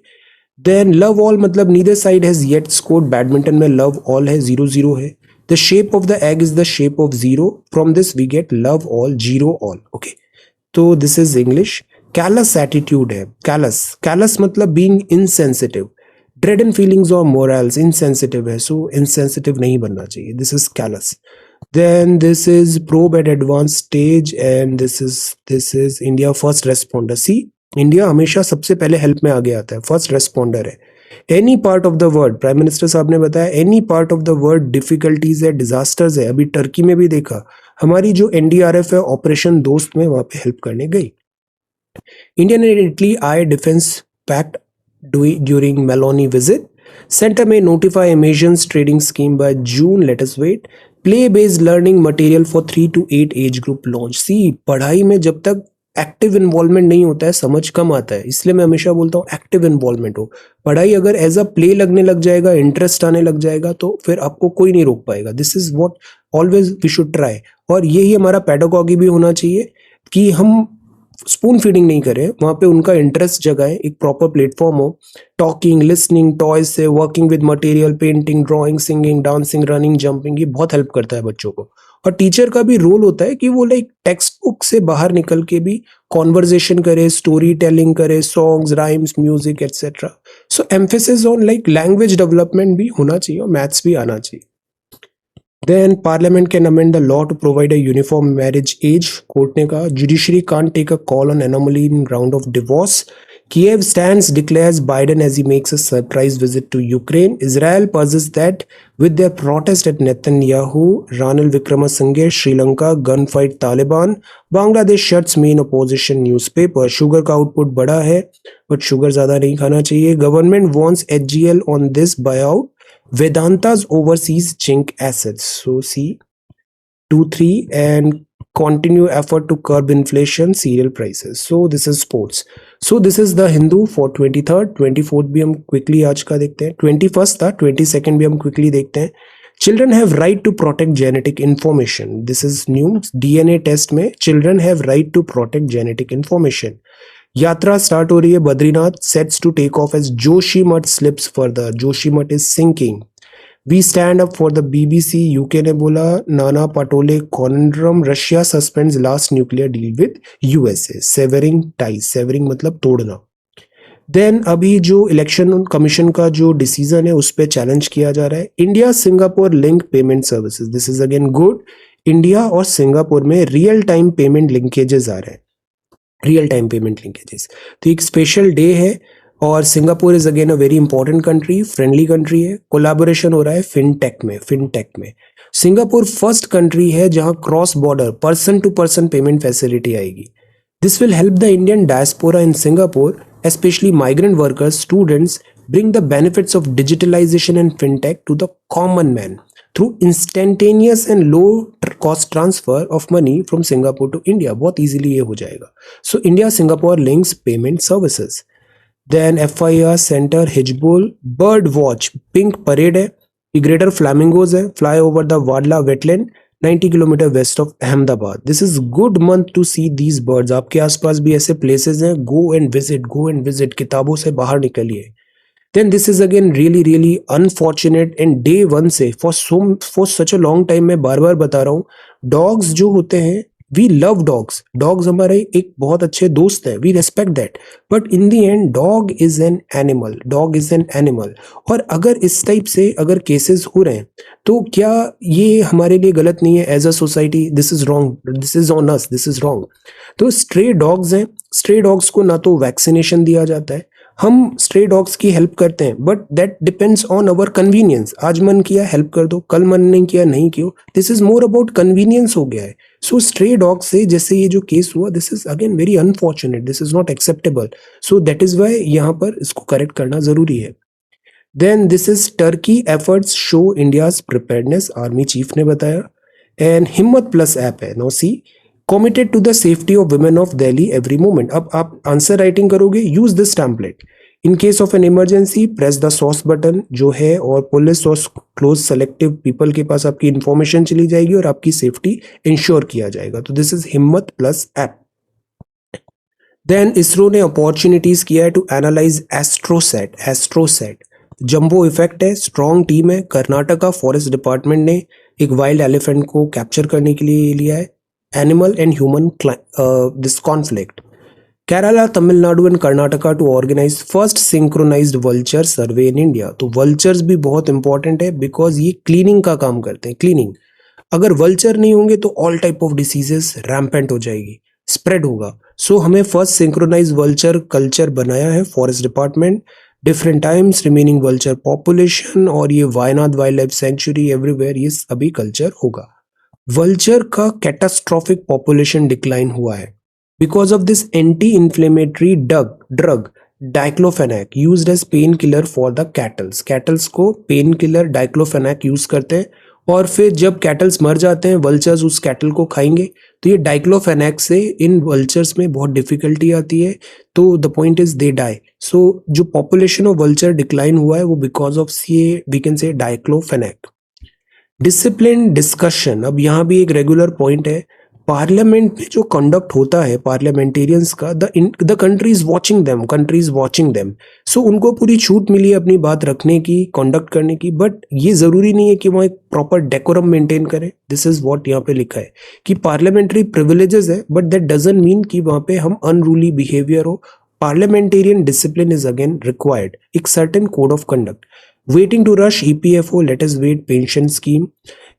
then love all मतलब neither side has yet scored. Badminton में love all है, 0-0 है. The shape of the egg is the shape of 0. From this we get love all, 0 all. Okay, तो this is English. Callous attitude है. Callous मतलब being insensitive. Dread and feelings और morals, insensitive है, so insensitive नहीं बनना चाहिए. This is callous. Then this is probe at advance stage and this is India first responder. See, India हमेशा सबसे पहले हेल्प में आगे आता है, फर्स्ट रेस्पॉन्डर है. Any part of the world, prime minister साहब ने बताया, any part of the world difficulties है, डिजास्टर्स है. अभी टर्की में भी देखा, हमारी जो एनडीआरएफ है ऑपरेशन दोस्त में वहां पे हेल्प करने गई. Indian and Italy I defence pact during Meloni visit. Centre में notify emissions trading scheme by June. Let us wait. Play based learning material for 3 to 8 age group launch. See, पढ़ाई में जब तक एक्टिव इन्वॉल्वमेंट नहीं होता है समझ कम आता है, इसलिए मैं हमेशा बोलता हूँ एक्टिव इन्वॉल्वमेंट हो. पढ़ाई अगर एज अ प्ले लगने लग जाएगा, इंटरेस्ट आने लग जाएगा तो फिर आपको कोई नहीं रोक पाएगा. This is what always we should try. और यही हमारा पेडागॉगी भी होना चाहिए कि हम स्पून फीडिंग नहीं करें, वहां पे उनका इंटरेस्ट जगाएं, एक प्रॉपर प्लेटफॉर्म हो. टॉकिंग, लिसनिंग, टॉयज से, working with material, painting, drawing, singing, dancing, running, jumping, ये बहुत हेल्प करता है बच्चों को. और टीचर का भी रोल होता है कि वो लाइक टेक्स्ट बुक से बाहर निकल के भी कॉन्वर्जेशन करे, स्टोरी टेलिंग करे, songs, rhymes, music etcetera. So emphasis on like language development भी होना चाहिए और मैथ्स भी आना चाहिए. Then Parliament can amend the law to provide a uniform marriage age. Court ने कहा judiciary can't take a call on anomaly in ground of divorce. Kiev stands, declares Biden as he makes a surprise visit to Ukraine. Israel pursues that with their protest at Netanyahu. Ranil Wickremesinghe, Sri Lanka, gunfight Taliban. Bangladesh shuts main opposition newspaper. Sugar का output बड़ा है but sugar ज़्यादा नहीं खाना चाहिए. Government wants HGL on this buyout. Vedanta's overseas zinc assets. So see 2-3 and continue effort to curb inflation, cereal prices. So this is sports. So this is the Hindu for 23rd. 24th भी हम quickly आज का देखते हैं. 21st था, 22nd भी हम quickly देखते हैं. Children have right to protect genetic information. This is new. DNA test में children have right to protect genetic information. यात्रा स्टार्ट हो रही है. Badrinath sets to take off as Joshimath slips further. Joshimath is sinking. We stand up for the BBC. UK ने बोला Nana Patole conundrum. Russia suspends last nuclear deal with USA. Severing ties. Severing मतलब तोड़ना. Then अभी जो इलेक्शन कमीशन का जो डिसीजन है उस पर चैलेंज किया जा रहा है. India Singapore link payment services. This is again good. India और सिंगापुर में रियल टाइम पेमेंट लिंकेजेस आ रहे हैं. Real time payment linkages. तो एक स्पेशल डे है और Singapore is again a very important country, friendly country है. कोलैबोरेशन हो रहा है फिनटेक में. सिंगापुर फर्स्ट कंट्री है जहां cross border person to person payment facility आएगी. This will help the Indian diaspora in Singapore, especially migrant workers, students, bring the benefits of digitalization and fintech to the common man through instantaneous and low cost transfer of money from Singapore to India. बहुत easily ये हो जाएगा. So India Singapore links payment services. Then FIR Center Hijbul Bird Watch Pink Parade है. Greater Flamingos है. Fly over the Wadla wetland 90 kilometre west of Ahmedabad. This is good month to see these birds. आपके आसपास भी ऐसे places हैं. Go and visit. किताबों से बाहर निकलिए. Then this is again really really unfortunate. And day one से for such a long time मैं बार बार बता रहा हूँ, डॉग्स जो होते हैं, वी लव डॉग्स, डॉग्स हमारे एक बहुत अच्छे दोस्त हैं, we respect that, but in the end dog is an animal, dog is an animal. और अगर इस टाइप से अगर केसेस हो रहे हैं तो क्या ये हमारे लिए गलत नहीं है? As a society this is wrong, this is on us, this is wrong. तो स्ट्रे डॉग्स हैं, स्ट्रे डॉग्स को ना तो वैक्सीनेशन दिया जाता है, हम स्ट्रे डॉग्स की हेल्प करते हैं, but that depends on our convenience. आज मन किया हेल्प कर दो, कल मन नहीं किया नहीं किया, this is more about convenience हो गया है। सो स्ट्रे डॉग से जैसे ये जो केस हुआ, this is again very unfortunate, this is not acceptable. So that is why यहाँ पर इसको करेक्ट करना जरूरी है। Then this is Turkey efforts show India's preparedness, army chief ने बताया। एंड हिम्मत प्लस ऐप है, no see committed to the safety of women of Delhi every moment. अब आप आंसर राइटिंग करोगे, use this template. In case of an emergency press the SOS button जो है, और police और क्लोज सेलेक्टिव पीपल के पास आपकी इंफॉर्मेशन चली जाएगी और आपकी सेफ्टी इंश्योर किया जाएगा। तो this is Himmat plus app. Then ISRO ने अपॉर्चुनिटीज किया है to analyse AstroSat, AstroSat jumbo effect है, स्ट्रॉन्ग टीम है। कर्नाटका फॉरेस्ट डिपार्टमेंट ने एक वाइल्ड एलिफेंट को कैप्चर करने के लिए लिया है। Animal and human this conflict. Kerala, Tamil Nadu and Karnataka to organise first synchronised vulture survey in India. तो वल्चर्स भी बहुत इंपॉर्टेंट है, बिकॉज ये क्लीनिंग का काम करते हैं, क्लीनिंग। अगर वल्चर नहीं होंगे तो all type of diseases rampant हो जाएगी, स्प्रेड होगा। सो हमें फर्स्ट सिंक्रोनाइज वल्चर कल्चर बनाया है forest department. Different times remaining vulture population, और ये Wayanad wild life sanctuary everywhere, ये अभी कल्चर होगा। वल्चर का कैटास्ट्रॉफिक पॉपुलेशन डिक्लाइन हुआ है because of this anti inflammatory drug diclofenac used as pain killer for the cattles. Cattles को pain killer diclofenac use करते हैं, और फिर जब कैटल्स मर जाते हैं, वल्चर्स उस कैटल को खाएंगे, तो ये डाइक्लोफेनेक से इन वल्चर्स में बहुत डिफिकल्टी आती है। तो the point is they die. So जो पॉपुलेशन ऑफ वल्चर डिक्लाइन हुआ है वो बिकॉज ऑफ ये we can say diclofenac. Discipline discussion, अब यहाँ भी एक रेगुलर पॉइंट है। पार्लियामेंट में जो कंडक्ट होता है पार्लियामेंटेरियंस का, the country is watching them, country is watching them. So उनको पूरी छूट मिली है अपनी बात रखने की, कंडक्ट करने की, बट ये जरूरी नहीं है कि वहाँ एक प्रॉपर डेकोरम मेंटेन करें। दिस इज व्हाट यहाँ पे लिखा है कि पार्लियामेंट्री प्रिविलेजेस है, बट दैट डजंट मीन कि वहाँ पे हम अनरूली बिहेवियर हो। Parliamentarian discipline is again required, एक certain code of conduct. Waiting to rush EPFO, let us wait pension scheme.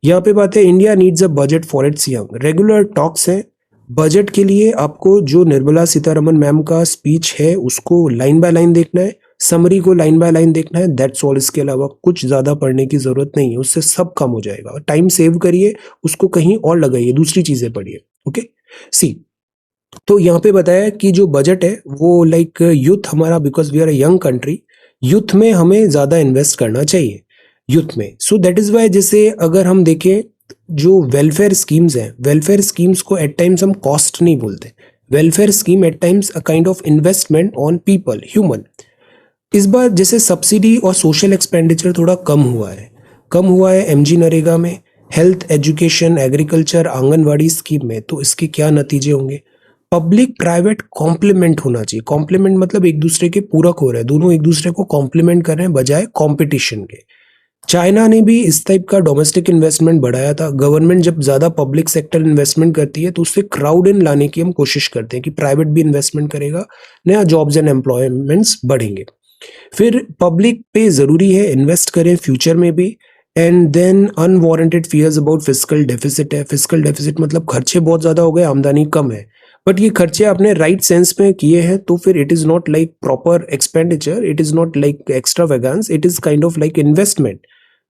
यहाँ पे बात है, India needs a budget for its young. Regular talks है बजट के लिए। आपको जो निर्मला सीतारमन मैम का स्पीच है उसको लाइन बाय लाइन देखना है, समरी को लाइन बाय लाइन देखना है, दैट्स ऑल। इसके अलावा कुछ ज्यादा पढ़ने की जरूरत नहीं है, उससे सब कम हो जाएगा। टाइम सेव करिए, उसको कहीं और लगाइए, दूसरी चीजें पढ़िए। ओके सी, तो यहाँ पे बताया कि जो बजट है वो लाइक यूथ हमारा, because we are a young country, youth में हमें ज्यादा इन्वेस्ट करना चाहिए, यूथ में। सो दैट इज वाई, जैसे अगर हम देखें जो वेलफेयर स्कीम्स हैं, वेलफेयर स्कीम्स को एट टाइम्स हम कॉस्ट नहीं बोलते, welfare scheme at times a kind of investment on people, human. इस बार जैसे सब्सिडी और सोशल एक्सपेंडिचर थोड़ा कम हुआ है, कम हुआ है एमजी नरेगा में, health, education, agriculture, anganwadi scheme में। तो इसके क्या नतीजे होंगे? पब्लिक प्राइवेट कॉम्प्लीमेंट होना चाहिए। कॉम्प्लीमेंट मतलब एक दूसरे के पूरक हो रहे हैं, दोनों एक दूसरे को कॉम्प्लीमेंट कर रहे हैं बजाय कंपटीशन के। चाइना ने भी इस टाइप का डोमेस्टिक इन्वेस्टमेंट बढ़ाया था। गवर्नमेंट जब ज्यादा पब्लिक सेक्टर इन्वेस्टमेंट करती है तो उससे क्राउड इन लाने की हम कोशिश करते हैं कि प्राइवेट भी इन्वेस्टमेंट करेगा, नया जॉब्स एंड एम्प्लॉयमेंट्स बढ़ेंगे। फिर पब्लिक पे जरूरी है इन्वेस्ट करें फ्यूचर में भी। And then unwarranted fears about fiscal deficit है। फिस्कल डेफिसिट मतलब खर्चे बहुत ज्यादा हो गए, आमदनी कम है, बट ये खर्चे आपने राइट सेंस में किए हैं तो फिर it is not like proper expenditure, it is not like extravagance, it is kind of like investment.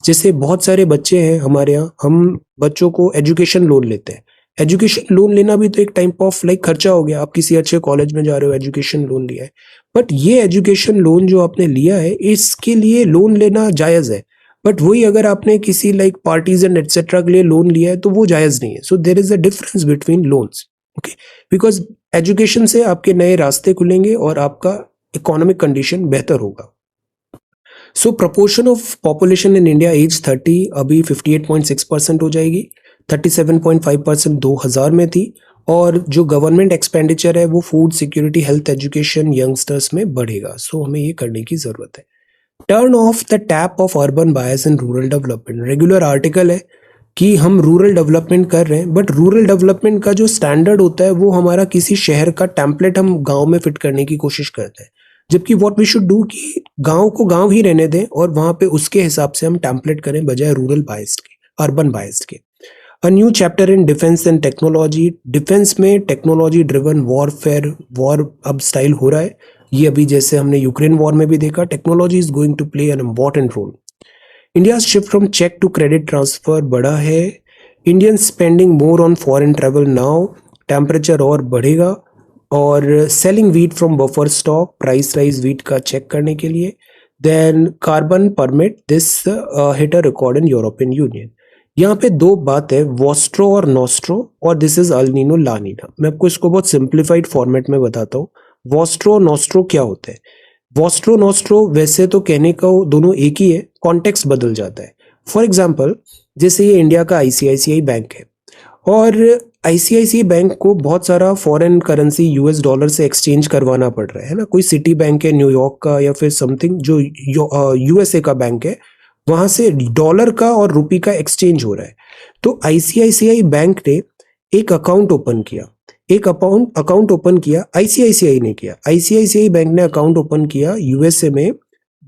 जैसे बहुत सारे बच्चे हैं हमारे यहाँ, हम बच्चों को एजुकेशन लोन लेते हैं। एजुकेशन लोन लेना भी तो एक टाइप ऑफ लाइक खर्चा हो गया। आप किसी अच्छे कॉलेज में जा रहे हो, एजुकेशन लोन लिया है, बट ये एजुकेशन लोन जो आपने लिया है इसके लिए लोन लेना जायज है, बट वही अगर आपने किसी लाइक पार्टीज एंड एटसेट्रा के लिए लोन लिया है तो वो जायज नहीं है। So there is a difference between loans, okay, because education से आपके नए रास्ते खुलेंगे और आपका इकोनॉमिक कंडीशन बेहतर होगा। So proportion of population in India age 30 अभी 58.6% हो जाएगी, 37.5% 2000 में थी। और जो गवर्नमेंट एक्सपेंडिचर है वो food security, health, education, youngsters में बढ़ेगा। सो हमें ये करने की जरूरत है। Turn off the tap of urban bias in rural development. Regular article है कि हम रूरल डेवलपमेंट कर रहे हैं, बट रूरल डेवलपमेंट का जो स्टैंडर्ड होता है वो हमारा किसी शहर का टेम्पलेट हम गांव में फिट करने की कोशिश करते हैं, जबकि व्हाट वी शुड डू कि गांव को गांव ही रहने दें और वहां पे उसके हिसाब से हम टेम्पलेट करें बजाय रूरल बायस्ड के, अर्बन बायस्ड के। A new chapter in defence and technology. Defence में टेक्नोलॉजी ड्रिवन वॉरफेयर, वॉर अब स्टाइल हो रहा है, ये अभी जैसे हमने यूक्रेन वॉर में भी देखा, technology is going to play an important role. India shift from cheque to credit transfer बढ़ा है। Indian spending more on foreign travel now, temperature और बढ़ेगा। और selling wheat from buffer stock, price rise wheat का check करने के लिए। Then carbon permit this hit a record in European Union. यहाँ पे दो बात है, वॉस्ट्रो और नॉस्ट्रो, और this is el nino la Neena. मैं आपको इसको बहुत सिंप्लीफाइड फॉर्मेट में बताता हूँ। वॉस्ट्रो नॉस्ट्रो क्या होता है? वॉस्ट्रो नॉस्ट्रो वैसे तो कहने का दोनों एक ही है, कॉन्टेक्स्ट बदल जाता है। फॉर एग्जाम्पल, जैसे ये इंडिया का आईसीआईसीआई बैंक है और आईसीआईसीआई बैंक को बहुत सारा फॉरेन करेंसी यूएस डॉलर से एक्सचेंज करवाना पड़ रहा है ना। कोई सिटी बैंक है न्यूयॉर्क का या फिर समथिंग जो यूएसए का बैंक है, वहां से डॉलर का और रुपी का एक्सचेंज हो रहा है। तो आईसीआईसीआई बैंक ने एक अकाउंट ओपन किया, अकाउंट ओपन किया, आईसीआईसीआई ने किया। आईसीआईसीआई बैंक ने अकाउंट ओपन किया यूएसए में,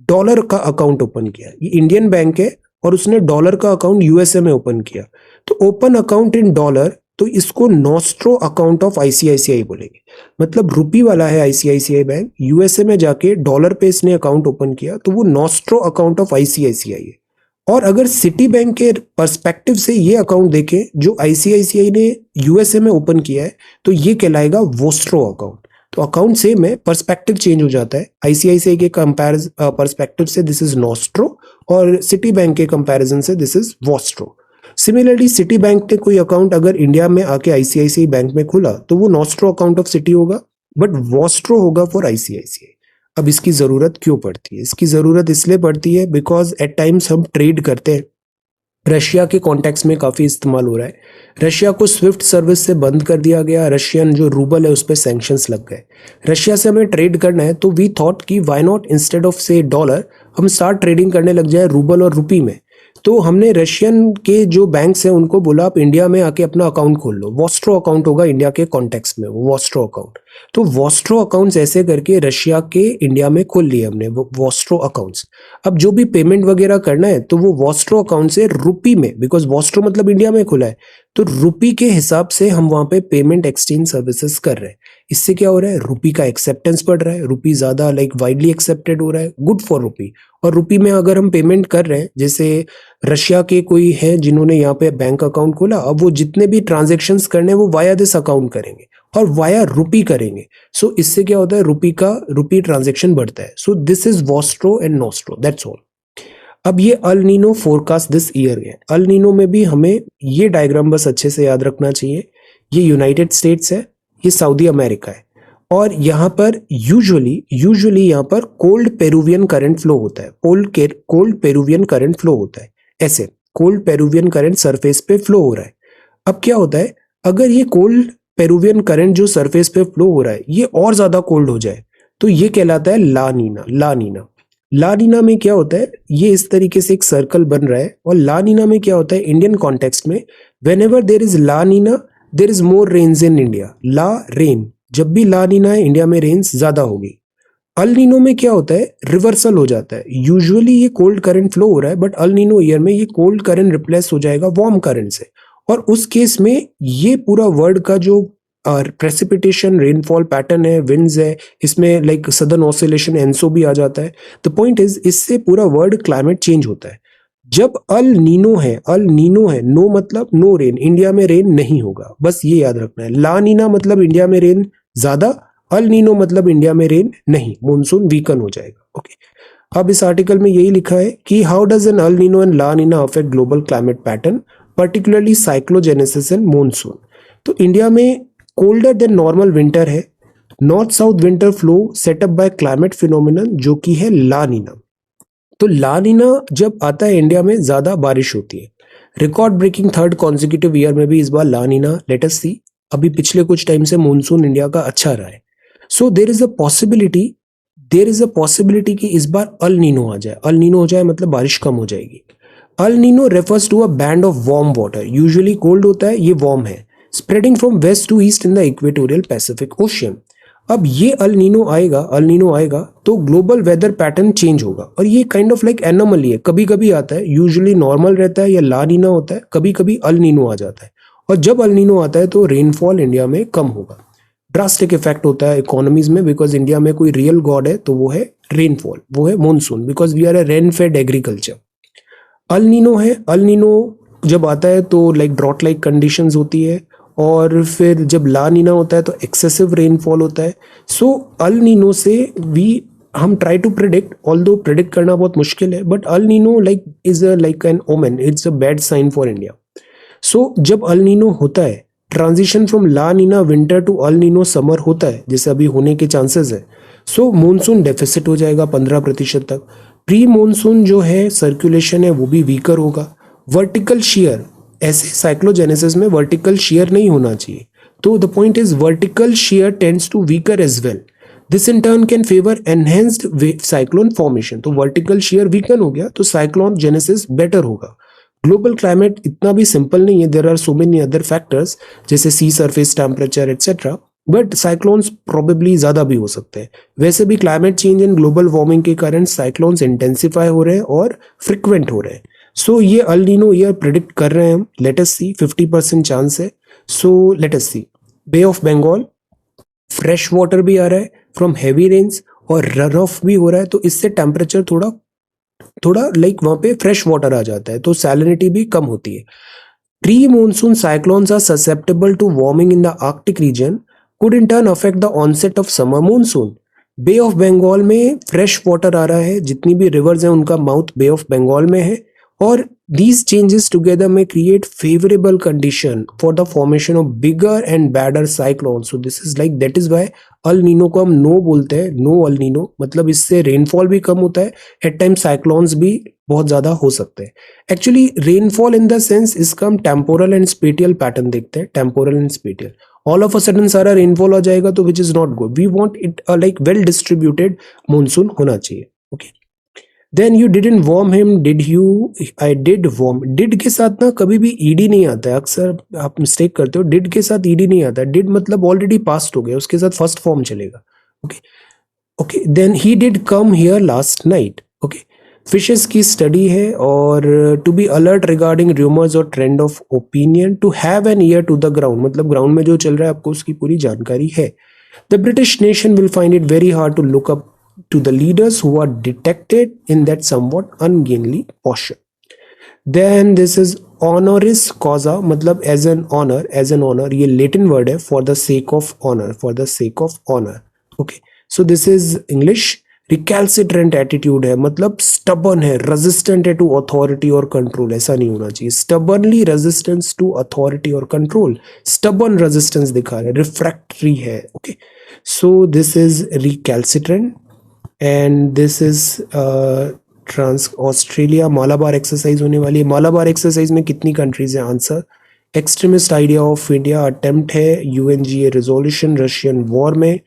डॉलर का अकाउंट ओपन किया। ये इंडियन बैंक है और उसने डॉलर का अकाउंट यूएसए में ओपन किया। तो ओपन अकाउंट इन डॉलर, तो इसको नॉस्ट्रो अकाउंट ऑफ आईसीआईसीआई बोलेंगे। मतलब रुपी वाला है आईसीआईसीआई बैंक, यूएसए में जाके डॉलर पे इसने अकाउंट ओपन किया, तो वो नॉस्ट्रो अकाउंट ऑफ आईसीआईसीआई है। और अगर सिटी बैंक के पर्सपेक्टिव से ये अकाउंट देखें जो आईसीआईसीआई ने यूएसए में ओपन किया है, तो ये कहलाएगा वोस्ट्रो अकाउंट। तो अकाउंट सेम है, पर्सपेक्टिव चेंज हो जाता है। आईसीआईसीआई के पर्सपेक्टिव से दिस इज नॉस्ट्रो और सिटी बैंक के कंपैरिजन से this is vostro. Similarly city bank ने कोई अकाउंट अगर इंडिया में आके आईसीआईसीआई बैंक में खुला तो वो नॉस्ट्रो अकाउंट ऑफ सिटी होगा, बट वोस्ट्रो होगा फॉर आईसीआईसीआई। अब इसकी जरूरत क्यों पड़ती है? इसकी जरूरत इसलिए पड़ती है बिकॉज एट टाइम्स हम ट्रेड करते हैं, रशिया के कॉन्टेक्स्ट में काफ़ी इस्तेमाल हो रहा है। रशिया को स्विफ्ट सर्विस से बंद कर दिया गया, रशियन जो रूबल है उस पर सैंक्शंस लग गए। रशिया से हमें ट्रेड करना है तो वी थॉट कि व्हाई नॉट इंस्टेड ऑफ से डॉलर हम स्टार्ट ट्रेडिंग करने लग जाए रूबल और रुपी में। तो हमने रशियन के जो बैंक्स हैं उनको बोला आप इंडिया में आके अपना अकाउंट खोल लो, वॉस्ट्रो अकाउंट होगा इंडिया के कॉन्टेक्स्ट में, वो वॉस्ट्रो अकाउंट। तो वॉस्ट्रो अकाउंट्स ऐसे करके रशिया के इंडिया में खोल लिए हमने वो वॉस्ट्रो अकाउंट्स। अब जो भी पेमेंट वगैरह करना है तो वो वॉस्ट्रो अकाउंट से रुपी में, बिकॉज वॉस्ट्रो मतलब इंडिया में खुला है, तो रुपी के हिसाब से हम वहां पे पेमेंट एक्सचेंज सर्विसेज कर रहे हैं। इससे क्या हो रहा है? रुपी का एक्सेप्टेंस बढ़ रहा है, रुपी ज्यादा वाइडली एक्सेप्टेड हो रहा है, गुड फॉर रुपी। और रुपी में अगर हम पेमेंट कर रहे हैं, जैसे रशिया के कोई है जिन्होंने यहाँ पे बैंक अकाउंट खोला, अब वो जितने भी ट्रांजेक्शन्स करने हैं वो वाया दिस अकाउंट करेंगे और वाया रुपी करेंगे। सो इससे क्या होता है? रुपी ट्रांजेक्शन बढ़ता है। So this is vostro and nostro, that's all. अब ये El Nino forecast this year है। अल नीनो में भी हमें ये डायग्राम बस अच्छे से याद रखना चाहिए। ये यूनाइटेड स्टेट्स है, ये सऊदी अमेरिका है, और यहाँ पर यूजुअली यहाँ पर कोल्ड पेरुवियन करंट फ्लो होता है। कोल्ड पेरुवियन करंट फ्लो होता है, ऐसे कोल्ड पेरुवियन करंट सरफेस पे फ्लो हो रहा है। अब क्या होता है, अगर ये कोल्ड पेरुवियन करंट जो सरफेस पे फ्लो हो रहा है ये और ज्यादा कोल्ड हो जाए तो ये कहलाता है ला नीना। ला नीना में क्या होता है, ये इस तरीके से एक सर्कल बन रहा है। और ला नीना में क्या होता है, इंडियन कॉन्टेक्स्ट में whenever there is la nina there is more rains in India. La rain, जब भी ला नीना है इंडिया में रेन्स ज्यादा होगी। अल नीनो में क्या होता है, रिवर्सल हो जाता है। यूजुअली ये कोल्ड करंट फ्लो हो रहा है, बट अल नीनो ईयर में ये कोल्ड करंट रिप्लेस हो जाएगा वार्म करंट से, और उस केस में ये पूरा वर्ल्ड का जो प्रेसिपिटेशन रेनफॉल पैटर्न है, विंड्स है, इसमें सदर्न ऑसिलेशन एनसो भी आ जाता है। द पॉइंट इज इससे पूरा वर्ल्ड क्लाइमेट चेंज होता है। जब अल नीनो है, नो मतलब नो रेन, इंडिया में रेन नहीं होगा, बस ये याद रखना है। ला नीना मतलब इंडिया में रेन ज्यादा, अल नीनो मतलब इंडिया में रेन नहीं, मॉनसून वीकन हो जाएगा। ओके, अब इस आर्टिकल में यही लिखा है कि how does an El Nino and La Nina affect global climate pattern, particularly cyclogenesis and monsoon. तो इंडिया में कोल्डर देन नॉर्मल विंटर है, north south winter flow setup by climate phenomenon जो कि है ला नीना। तो ला नीना जब आता है इंडिया में ज्यादा बारिश होती है। Record breaking third consecutive year में भी इस बार ला नीना, लेट अस सी। अभी पिछले कुछ टाइम से मॉनसून इंडिया का अच्छा रहा है, so there is a possibility there is a possibility कि इस बार अल नीनो आ जाए। अल नीनो हो जाए मतलब बारिश कम हो जाएगी। El nino refers to a band of warm water, usually cold होता है, ये वार्म है, spreading from west to east in the equatorial Pacific Ocean. अब ये अल नीनो आएगा, अल नीनो आएगा तो ग्लोबल वेदर पैटर्न चेंज होगा, और ये काइंड ऑफ लाइक एनोमली है, कभी कभी आता है, यूजुअली नॉर्मल रहता है या ला नीना होता है, कभी कभी अल नीनो आ जाता है। और जब अल नीनो आता है तो रेनफॉल इंडिया में कम होगा। ड्रास्टिक इफेक्ट होता है इकोनॉमीज में, बिकॉज इंडिया में कोई रियल गॉड है तो वो है रेनफॉल, वो है monsoon, because we are a rain fed agriculture. El nino है, अल नीनो जब आता है तो लाइक ड्रॉट लाइक कंडीशंस होती है, और फिर जब ला नीना होता है तो एक्सेसिव रेनफॉल होता है। सो अल नीनो से हम try to predict, although predict करना बहुत मुश्किल है, but El Nino like is like an omen, it's a bad sign for India. So जब अल नीनो होता है, transition from La Nina winter to El Nino summer होता है, जैसे अभी होने के चांसेस है। सो मॉनसून डेफिसिट हो जाएगा 15% तक। प्री मॉनसून जो है सर्कुलेशन है वो भी वीकर होगा। वर्टिकल शेयर, ऐसे साइक्लोजेनेसिस में वर्टिकल शेयर नहीं होना चाहिए, तो the point is vertical shear tends to weaker as well. This in turn can favour enhanced cyclone formation. तो वर्टिकल शेयर वीकन हो गया तो साइक्लोन जेनेसिस बेटर होगा। ग्लोबल क्लाइमेट इतना भी सिंपल नहीं है, there are so many other factors जैसे sea surface temperature etcetera, but cyclones probably ज्यादा भी हो सकते हैं। वैसे भी climate change and global warming के कारण साइक्लोन्स इंटेंसिफाई हो रहे हैं और फ्रिक्वेंट हो रहे हैं। सो ये अल नीनो ईयर प्रिडिक्ट कर रहे हैं हम, लेट अस सी, 50% चांस है। So let us see, bay of Bengal, fresh water भी आ रहा है फ्रॉम हैवी रेन्स और रन ऑफ भी हो रहा है, तो इससे टेम्परेचर थोड़ा थोड़ा लाइक वहां पे फ्रेश वाटर आ जाता है तो सैलिनिटी भी कम होती है। Pre monsoon cyclones are susceptible to warming in the Arctic region, could in turn affect the onset of summer monsoon. Bay of Bengal में फ्रेश वाटर आ रहा है, जितनी भी रिवर्स हैं उनका माउथ बे ऑफ बंगाल में है, और these changes together may create favorable condition for the formation of bigger and badder cyclones. So this is like, that is why El Nino को हम नो बोलते हैं, नो अल नीनो, मतलब इससे rainfall भी कम होता है, एट टाइम साइक्लोन्स भी बहुत ज्यादा हो सकते हैं। Actually rainfall in the sense इसका हम टेम्पोरल एंड स्पेटियल पैटर्न देखते हैं, temporal and spatial. All of a sudden सारा रेनफॉल आ जाएगा तो which is not good, we want it like well distributed monsoon होना चाहिए। Okay, then you didn't warm him, did you, I did warm. Did के साथ ना कभी भी ईडी नहीं आता है, अक्सर आप मिस्टेक करते हो, डिड के साथ ईडी नहीं आता है। डिड मतलब ऑलरेडी पास्ट हो गया, उसके साथ फर्स्ट फॉर्म चलेगा। Okay okay, then he did come here last night. Okay, fishes की स्टडी है, और to be alert regarding rumours और trend of opinion, to have an ear to the ground, मतलब ग्राउंड में जो चल रहा है आपको उसकी पूरी जानकारी है। The British nation will find it very hard to look up to the leaders who are detected in that somewhat ungainly posture. Then this is honoris causa, मतलब as an honor, ये Latin word है, for the sake of honor, for the sake of honor. Okay, so this is English. Recalcitrant attitude है, मतलब stubborn है, resistant है to authority और control, ऐसा नहीं होना चाहिए। stubbornly resistance to authority और control, stubborn resistance दिखा रहा है, refractory है। Okay, so this is recalcitrant, and this is trans Australia. Malabar exercise होने वाली है। मालाबार एक्सरसाइज में कितनी कंट्रीज है? Answer, extremist idea of India attempt है, यूएनजीए रेजोल्यूशन रशियन वॉर में।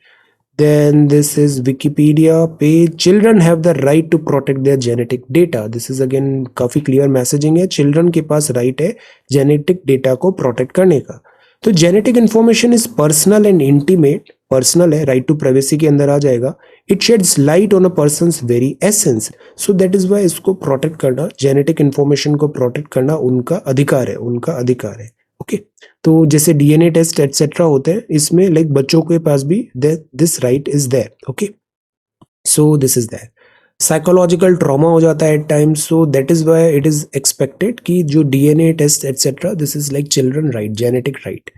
देन दिस इज विकिपीडिया पे, children have the right to protect their genetic data. This is again काफी क्लियर मैसेजिंग है, चिल्ड्रन के पास राइट है genetic data को protect करने का। तो genetic information is personal and intimate, personal है, राइट टू प्राइवेसी के अंदर आ जाएगा। It sheds light on a person's very essence, so that is why इसको प्रोटेक्ट करना, जेनेटिक इंफॉर्मेशन को प्रोटेक्ट करना उनका अधिकार है, उनका अधिकार है। ओके, तो जैसे डीएनए टेस्ट एटसेट्रा होते हैं, इसमें लाइक बच्चों के पास भी this right is there. Okay, so this is there. Psychological trauma हो जाता है at times, so that is why it is expected कि जो DNA test etcetera, this is like children right, genetic right.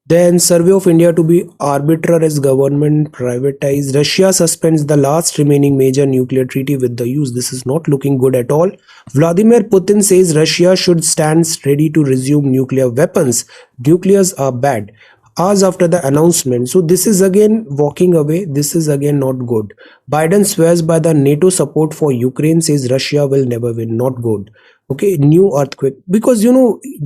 Then survey of India to be arbiter as government privatized. Russia suspends the last remaining major nuclear treaty with the US. This is not looking good at all. Vladimir Putin says Russia should stand ready to resume nuclear weapons. Nuclears are bad. Hours after the announcement. So this is again walking away. This is again not good. Biden swears by the NATO support for Ukraine, says Russia will never win. Not good. Okay, new earthquake, because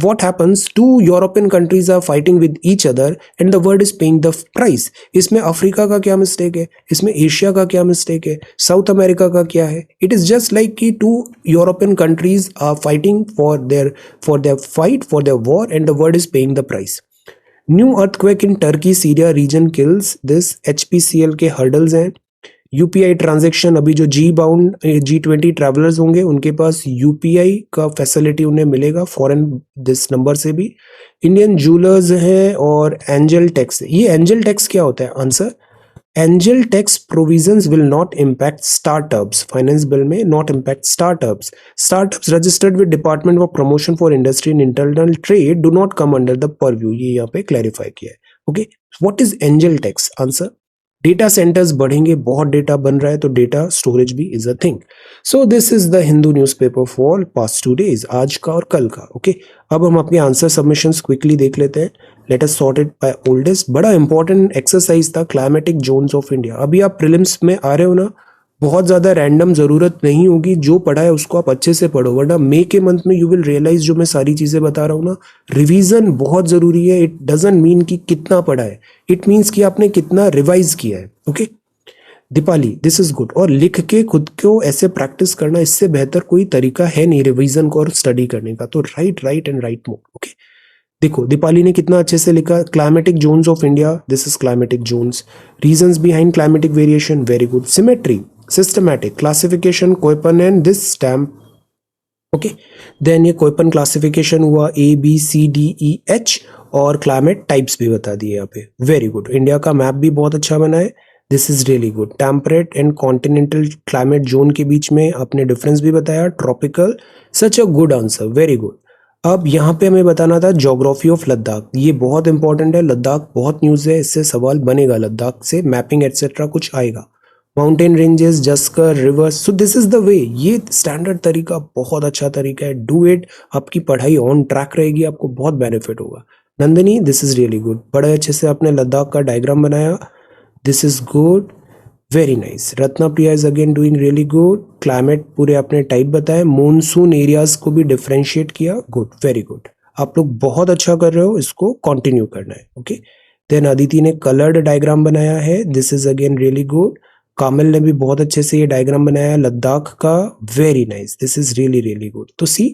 what happens, two European countries are fighting with each other and the world is paying the price. इसमें Africa का क्या mistake है, इसमें Asia का क्या mistake है, south America का क्या है? इट इज जस्ट लाइक कि two European countries are fighting for their fight for their war and the world is paying the price. New earthquake in Turkey Syria region kills this. HPCL के hurdles हैं. UPI transaction, अभी जो G20 travellers होंगे उनके पास UPI का facility उन्हें मिलेगा foreign this number से भी. इंडियन जूलर्स हैं और एंजल टैक्स. ये एंजल टैक्स क्या होता है? Answer, angel tax provisions will not impact startups. Finance bill में not impact startups. Startups registered with department of promotion for industry and internal trade do not come under the purview. ये यहाँ पे clarify किया है. Okay, what is angel tax? Answer, data centres बढ़ेंगे, बहुत data बन रहा है तो डेटा स्टोरेज भी is a thing. So this is the Hindu newspaper for past 2 days, आज का और कल का. ओके, अब हम अपने आंसर सबमिशंस क्विकली देख लेते हैं. Let us sort it by oldest. बड़ा इंपॉर्टेंट एक्सरसाइज था क्लाइमेटिक जोन्स ऑफ इंडिया. अभी आप प्रीलिम्स में आ रहे हो ना, बहुत ज़्यादा रैंडम ज़रूरत नहीं होगी. जो पढ़ा है उसको आप अच्छे से पढ़ो, वरना मई के मंथ में यू विल रियलाइज जो मैं सारी चीज़ें बता रहा हूँ ना, रिवीजन बहुत ज़रूरी है. इट डजंट मीन कि कितना पढ़ा है, इट मीन्स कि आपने कितना रिवाइज किया है. Okay, Deepali, this is good. और लिख के खुद को ऐसे प्रैक्टिस करना, इससे बेहतर कोई तरीका है नहीं रिवीजन को और स्टडी करने का. तो write and write mode. Okay, देखो दीपाली ने कितना अच्छे से लिखा. Climatic zones of India, this is climatic zones. Reasons behind climatic variation, very good. Symmetry, systematic classification, Koppen and this stamp. Okay, then ये कोयपन क्लासिफिकेशन हुआ ABCDEH और climate types भी बता दिए यहाँ पे. Very good. इंडिया का map भी बहुत अच्छा बना है. This is really good. Temperate and continental climate zone के बीच में आपने डिफरेंस भी बताया. Tropical, such a good answer, very good. अब यहाँ पे हमें बताना था ज्योग्राफी ऑफ लद्दाख. ये बहुत इंपॉर्टेंट है. लद्दाख बहुत न्यूज़ है, इससे सवाल बनेगा. लद्दाख से मैपिंग एटसेट्रा कुछ आएगा. Mountain ranges, Zanskar rivers. So this is the way. ये स्टैंडर्ड तरीका बहुत अच्छा तरीका है. Do it. आपकी पढ़ाई ऑन ट्रैक रहेगी, आपको बहुत बेनिफिट होगा. Nandini, this is really good. बड़े अच्छे से आपने लद्दाख का डायग्राम बनाया. This is good, very nice. Ratna Priya is again doing really good. Climate पूरे आपने टाइप बताए. मॉनसून एरियाज को भी डिफ्रेंशिएट किया. Good, very good. आप लोग बहुत अच्छा कर रहे हो, इसको कंटिन्यू करना है. ओके, देन अदिति ने कलर्ड डायग्राम बनाया है. This is again really good. Kamil ने भी बहुत अच्छे से ये डायग्राम बनाया लद्दाख का. Very nice. This is really really good. तो see,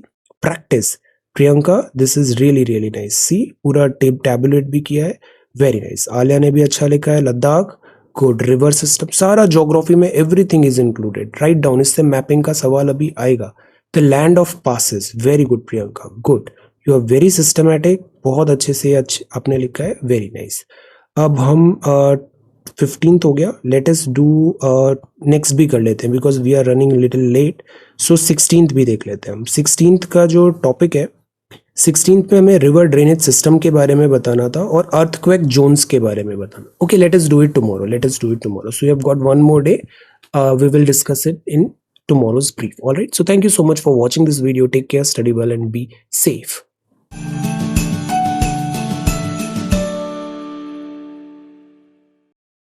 practice. Priyanka, this is really really nice. See, पूरा टैबुलेट भी किया है. Very nice. आलिया ने भी अच्छा लिखा है. लद्दाख, गुड. रिवर सिस्टम, सारा ज्योग्राफी में everything is included. Right down. इससे मैपिंग का सवाल अभी आएगा. The land of passes, very good Priyanka, good. You are very systematic. बहुत अच्छे से आपने लिखा है. Very nice. अब हम 15th हो गया. लेट अस डू नेक्स्ट भी कर लेते हैं because we are running little late. So 16th भी देख लेते हैं हम. 16th का जो टॉपिक है, 16th में हमें रिवर ड्रेनेज सिस्टम के बारे में बताना था और अर्थक्वेक जोन्स के बारे में बताना. Okay, late us do it tomorrow. Late us do it tomorrow. So you have got one more day. We will discuss it in tomorrow's brief. All right. So thank you so much for watching this video. Take care, study well, and be safe.